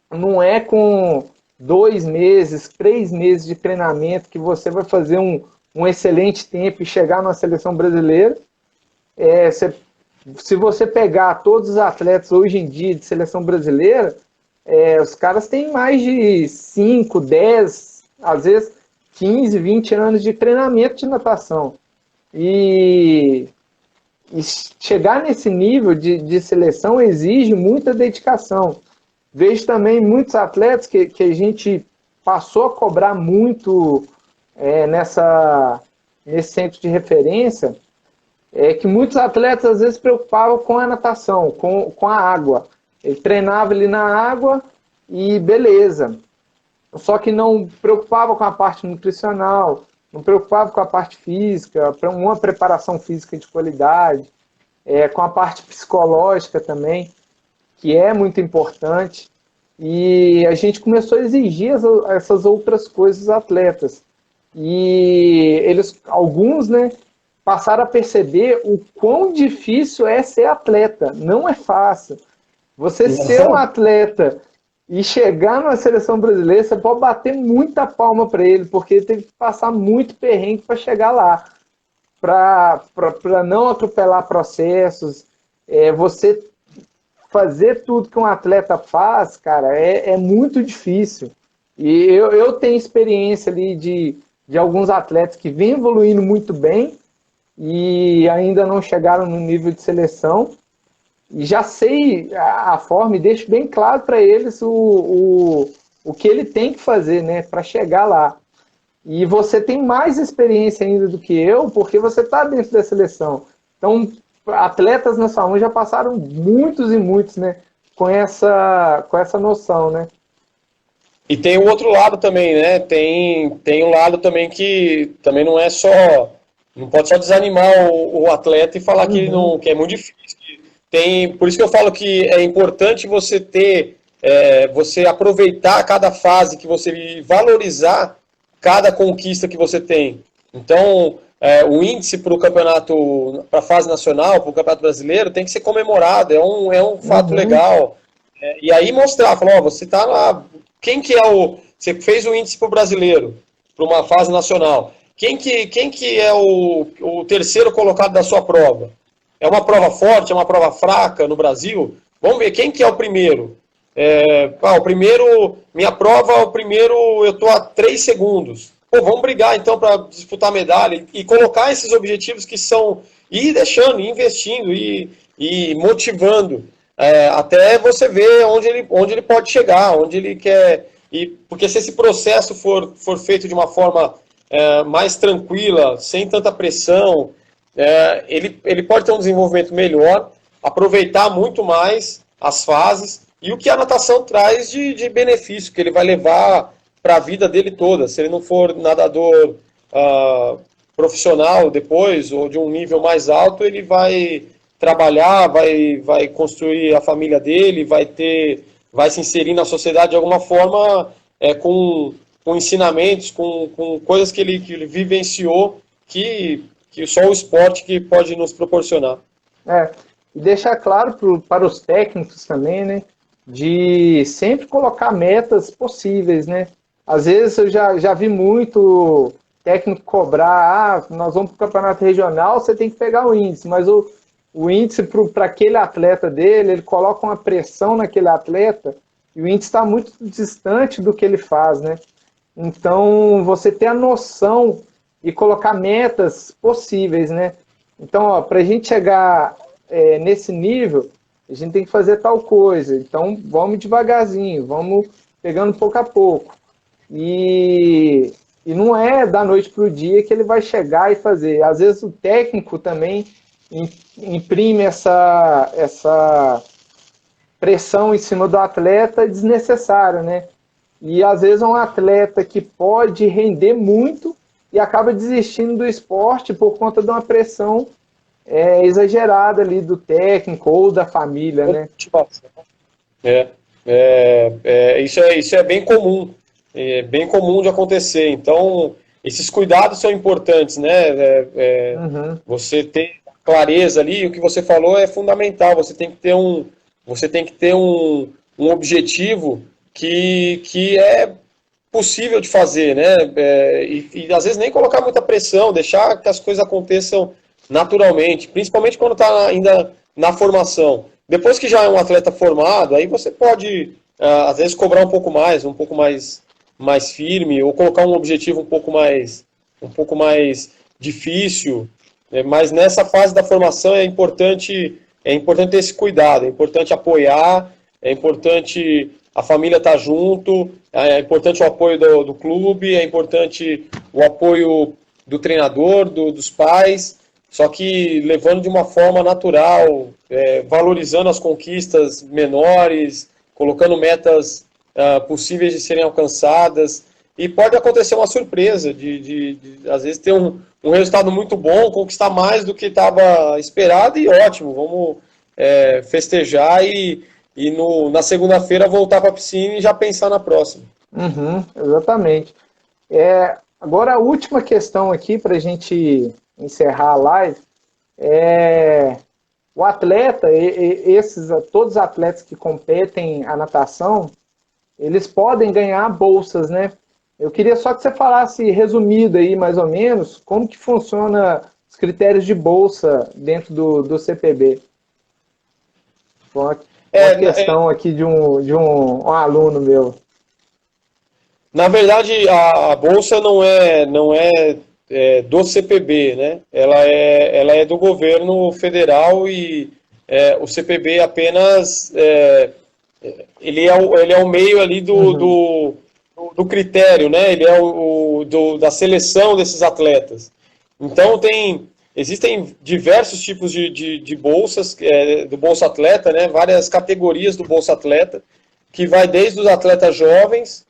A: não é com 2 meses, 3 meses de treinamento que você vai fazer um excelente tempo e chegar na seleção brasileira. Se você pegar todos os atletas hoje em dia de seleção brasileira, os caras têm mais de 5, 10, às vezes 15, 20 anos de treinamento de natação. E chegar nesse nível de seleção exige muita dedicação. Vejo também muitos atletas que a gente passou a cobrar muito nesse centro de referência, que muitos atletas às vezes se preocupavam com a natação, com a água. Ele treinava ali na água e beleza. Só que não preocupava com a parte nutricional, não preocupava com a parte física, para uma preparação física de qualidade, com a parte psicológica também, que é muito importante. E a gente começou a exigir essas outras coisas dos atletas. E alguns, né, passaram a perceber o quão difícil é ser atleta. Não é fácil. Você ser um atleta e chegar na seleção brasileira, você pode bater muita palma para ele, porque ele teve que passar muito perrengue para chegar lá. Para não atropelar processos. Você fazer tudo que um atleta faz, cara, é muito difícil. E eu tenho experiência ali de alguns atletas que vêm evoluindo muito bem e ainda não chegaram no nível de seleção. E já sei a forma e deixo bem claro para eles o que ele tem que fazer, né, para chegar lá. E você tem mais experiência ainda do que eu, porque você está dentro da seleção. Então, atletas na sua mão já passaram muitos e muitos, né, com essa noção, né?
B: E tem o outro lado também, né? Tem um lado também que também não é só... Não pode só desanimar o atleta e falar que, que é muito difícil. Por isso que eu falo que é importante você você aproveitar cada fase que você valorizar cada conquista que você tem. Então, o índice para o campeonato, para a fase nacional, para o campeonato brasileiro, tem que ser comemorado, é um fato legal. E aí mostrar, falar, você está lá, quem que você fez o índice para o brasileiro, para uma fase nacional, quem que é o terceiro colocado da sua prova? É uma prova forte, é uma prova fraca no Brasil? Vamos ver, quem que é o primeiro? O primeiro, minha prova, o primeiro eu estou a 3 segundos. Pô, vamos brigar então para disputar medalha e colocar esses objetivos que são, ir deixando, ir investindo, e motivando, até você ver onde ele pode chegar, onde ele quer. Porque se esse processo for feito de uma forma mais tranquila, sem tanta pressão, ele pode ter um desenvolvimento melhor, aproveitar muito mais as fases e o que a natação traz de benefício, que ele vai levar para a vida dele toda. Se ele não for nadador profissional depois, ou de um nível mais alto, ele vai trabalhar, vai construir a família dele, vai se inserir na sociedade de alguma forma, com ensinamentos, com coisas que ele vivenciou, que só o esporte que pode nos proporcionar.
A: e deixar claro para os técnicos também, né, de sempre colocar metas possíveis, né? Às vezes eu já vi muito técnico cobrar, nós vamos para o campeonato regional, você tem que pegar o índice, mas o índice para aquele atleta dele, ele coloca uma pressão naquele atleta e o índice está muito distante do que ele faz, né? Então, você ter a noção e colocar metas possíveis, né? Então, para a gente chegar nesse nível, a gente tem que fazer tal coisa. Então, vamos devagarzinho, vamos pegando pouco a pouco. E não é da noite para o dia que ele vai chegar e fazer. Às vezes o técnico também imprime essa pressão em cima do atleta desnecessária, né? E às vezes é um atleta que pode render muito e acaba desistindo do esporte por conta de uma pressão exagerada ali do técnico ou da família, né?
B: Isso é bem comum de acontecer. Então, esses cuidados são importantes, né? Você ter clareza ali, o que você falou é fundamental. Você tem que ter um objetivo que é possível de fazer, né? E às vezes nem colocar muita pressão, deixar que as coisas aconteçam naturalmente, principalmente quando está ainda na formação. Depois que já é um atleta formado, aí você pode, às vezes, cobrar um pouco mais firme, ou colocar um objetivo um pouco mais difícil, mas nessa fase da formação é importante ter esse cuidado, é importante apoiar, é importante a família estar junto, é importante o apoio do clube, é importante o apoio do treinador, dos pais, só que levando de uma forma natural, valorizando as conquistas menores, colocando metas possíveis de serem alcançadas, e pode acontecer uma surpresa, de às vezes ter um resultado muito bom, conquistar mais do que estava esperado, e ótimo, vamos festejar e na segunda-feira voltar para a piscina e já pensar na próxima.
A: Exatamente. Agora a última questão aqui para a gente encerrar a live o atleta, todos os atletas que competem a natação, eles podem ganhar bolsas, né? Eu queria só que você falasse resumido aí, mais ou menos, como que funciona os critérios de bolsa dentro do CPB. Uma questão aqui de um aluno meu.
B: Na verdade, a bolsa não é do CPB, né? Ela é do governo federal e o CPB apenas ele é o meio ali do critério, né? Ele é da seleção desses atletas. Então existem diversos tipos de bolsas do Bolsa Atleta, né? Várias categorias do Bolsa Atleta, que vai desde os atletas jovens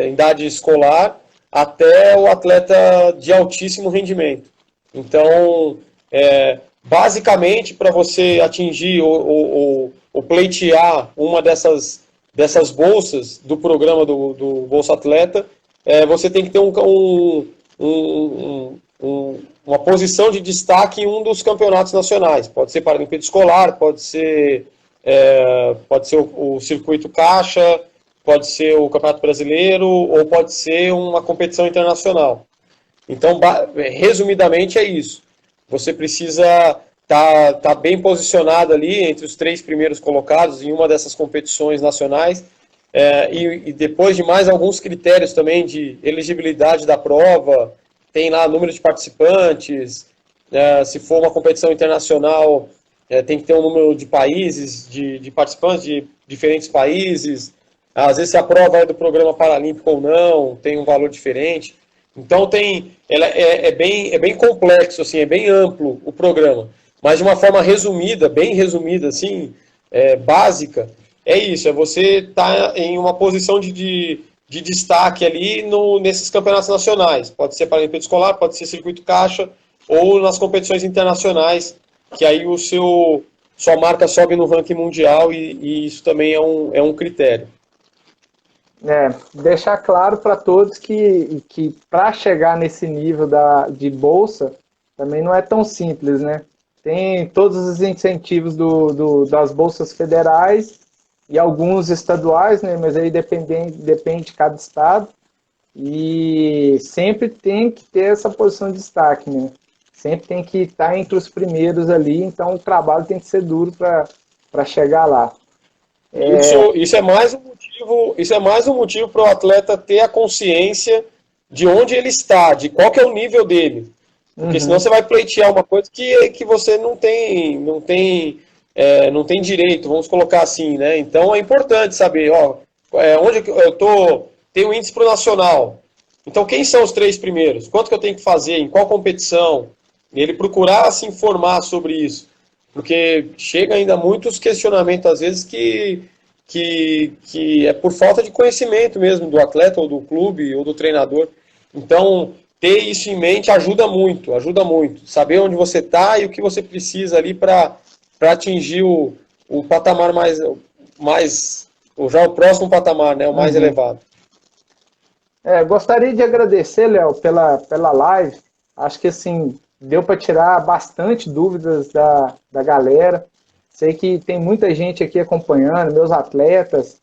B: em idade escolar até o atleta de altíssimo rendimento. Então, basicamente, para você atingir ou pleitear uma dessas bolsas do programa do Bolsa Atleta, você tem que ter uma posição de destaque em um dos campeonatos nacionais. Pode ser Paralimpíada Escolar, pode ser o Circuito Caixa, pode ser o Campeonato Brasileiro, ou pode ser uma competição internacional. Então, resumidamente, é isso. Você precisa estar bem posicionado ali entre os 3 primeiros colocados em uma dessas competições nacionais, e depois de mais alguns critérios também de elegibilidade da prova, tem lá número de participantes, se for uma competição internacional, tem que ter um número de países, de participantes de diferentes países. Às vezes, se a prova é do programa paralímpico ou não, tem um valor diferente. Então, é bem complexo, assim, é bem amplo o programa. Mas, de uma forma resumida, bem resumida, assim, básica, é isso. É você estar em uma posição de destaque ali nesses campeonatos nacionais. Pode ser Paralimpíada Escolar, pode ser Circuito Caixa, ou nas competições internacionais, que aí sua marca sobe no ranking mundial e isso também é um critério.
A: Deixar claro para todos que para chegar nesse nível de bolsa também não é tão simples, né? tem todos os incentivos das bolsas federais e alguns estaduais, né? Mas aí depende de cada estado. E sempre tem que ter essa posição de destaque, né? Sempre tem que estar entre os primeiros ali, então o trabalho tem que ser duro para chegar lá.
B: Isso é mais um motivo para o atleta ter a consciência de onde ele está, de qual que é o nível dele. Porque senão você vai pleitear uma coisa que você não tem direito, vamos colocar assim, né? Então é importante saber, ó, onde eu tô, tem o índice pro nacional. Então quem são os 3 primeiros? Quanto que eu tenho que fazer? Em qual competição? E ele procurar se informar sobre isso. Porque chega ainda muitos questionamentos, às vezes, que é por falta de conhecimento mesmo do atleta, ou do clube, ou do treinador. Então, ter isso em mente ajuda muito, ajuda muito. Saber onde você está e o que você precisa ali para atingir o patamar ou já o próximo patamar, né, o mais elevado.
A: Gostaria de agradecer, Léo, pela live. Acho que assim deu para tirar bastante dúvidas da galera. Sei que tem muita gente aqui acompanhando, meus atletas,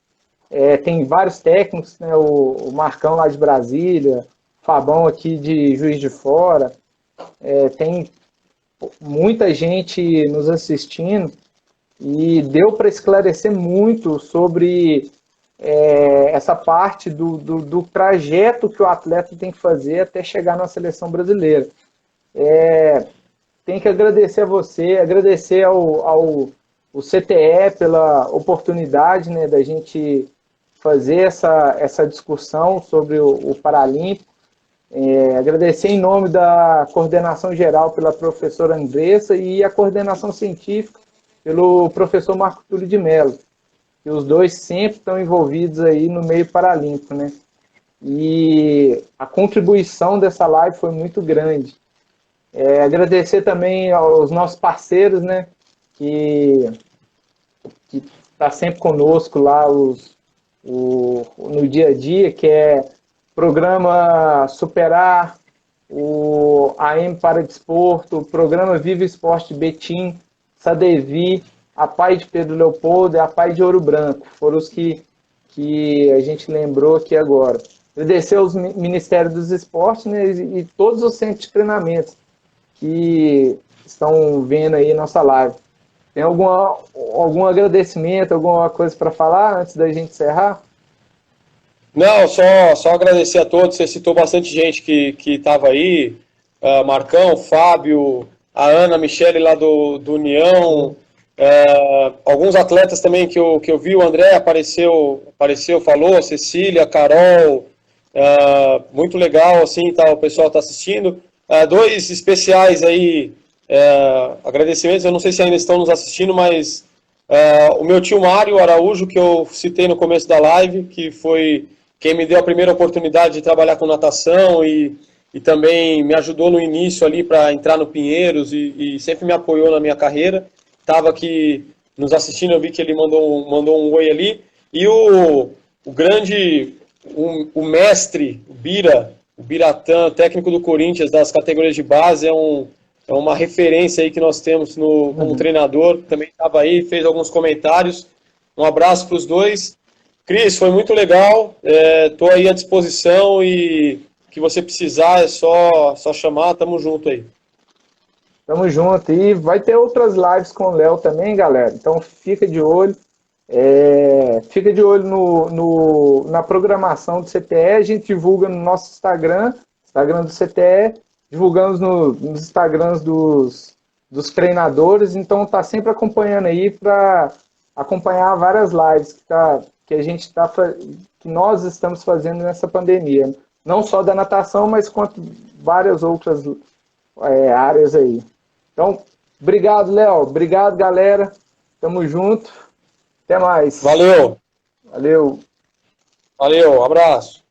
A: tem vários técnicos, né, o Marcão lá de Brasília, o Fabão aqui de Juiz de Fora, tem muita gente nos assistindo e deu para esclarecer muito sobre essa parte do trajeto que o atleta tem que fazer até chegar na seleção brasileira. Tem que agradecer a você, agradecer ao CTE pela oportunidade, né, da gente fazer essa discussão sobre o Paralímpico. Agradecer em nome da coordenação geral pela professora Andressa e a coordenação científica pelo professor Marco Túlio de Mello, que os dois sempre estão envolvidos aí no meio paralímpico, né? E a contribuição dessa live foi muito grande. Agradecer também aos nossos parceiros, né, que está sempre conosco lá no dia a dia, que é o programa Superar, o AM para Desporto, o programa Viva Esporte Betim, Sadevi, a PAI de Pedro Leopoldo e a PAI de Ouro Branco. Foram os que a gente lembrou aqui agora. Agradecer aos Ministérios dos Esportes, né, e todos os centros de treinamento que estão vendo aí nossa live. Tem algum agradecimento, alguma coisa para falar antes da gente encerrar?
B: Não, só agradecer a todos. Você citou bastante gente que estava aí, Marcão, Fábio, a Ana, a Michele lá do União, alguns atletas também que eu vi, o André apareceu, falou, a Cecília, a Carol, muito legal, assim, tá, o pessoal está assistindo. 2 especiais aí, agradecimentos, eu não sei se ainda estão nos assistindo, mas o meu tio Mário Araújo, que eu citei no começo da live, que foi quem me deu a primeira oportunidade de trabalhar com natação e também me ajudou no início ali para entrar no Pinheiros e sempre me apoiou na minha carreira. Estava aqui nos assistindo, eu vi que ele mandou um oi ali. E o grande, o mestre, o Biratã, técnico do Corinthians das categorias de base, é uma referência aí que nós temos como treinador, também estava aí, fez alguns comentários. Um abraço para os dois. Cris, foi muito legal, estou aí à disposição e o que você precisar é só chamar, tamo junto aí.
A: Tamo junto, e vai ter outras lives com o Léo também, galera, então fica de olho. Fica de olho na programação do CTE, a gente divulga no nosso Instagram do CTE, divulgamos nos Instagrams dos treinadores, então tá sempre acompanhando aí para acompanhar várias lives que nós estamos fazendo nessa pandemia, não só da natação, mas quanto várias outras áreas aí. Então, obrigado, Léo, obrigado, galera, tamo junto. Até mais.
B: Valeu.
A: Valeu.
B: Valeu, abraço.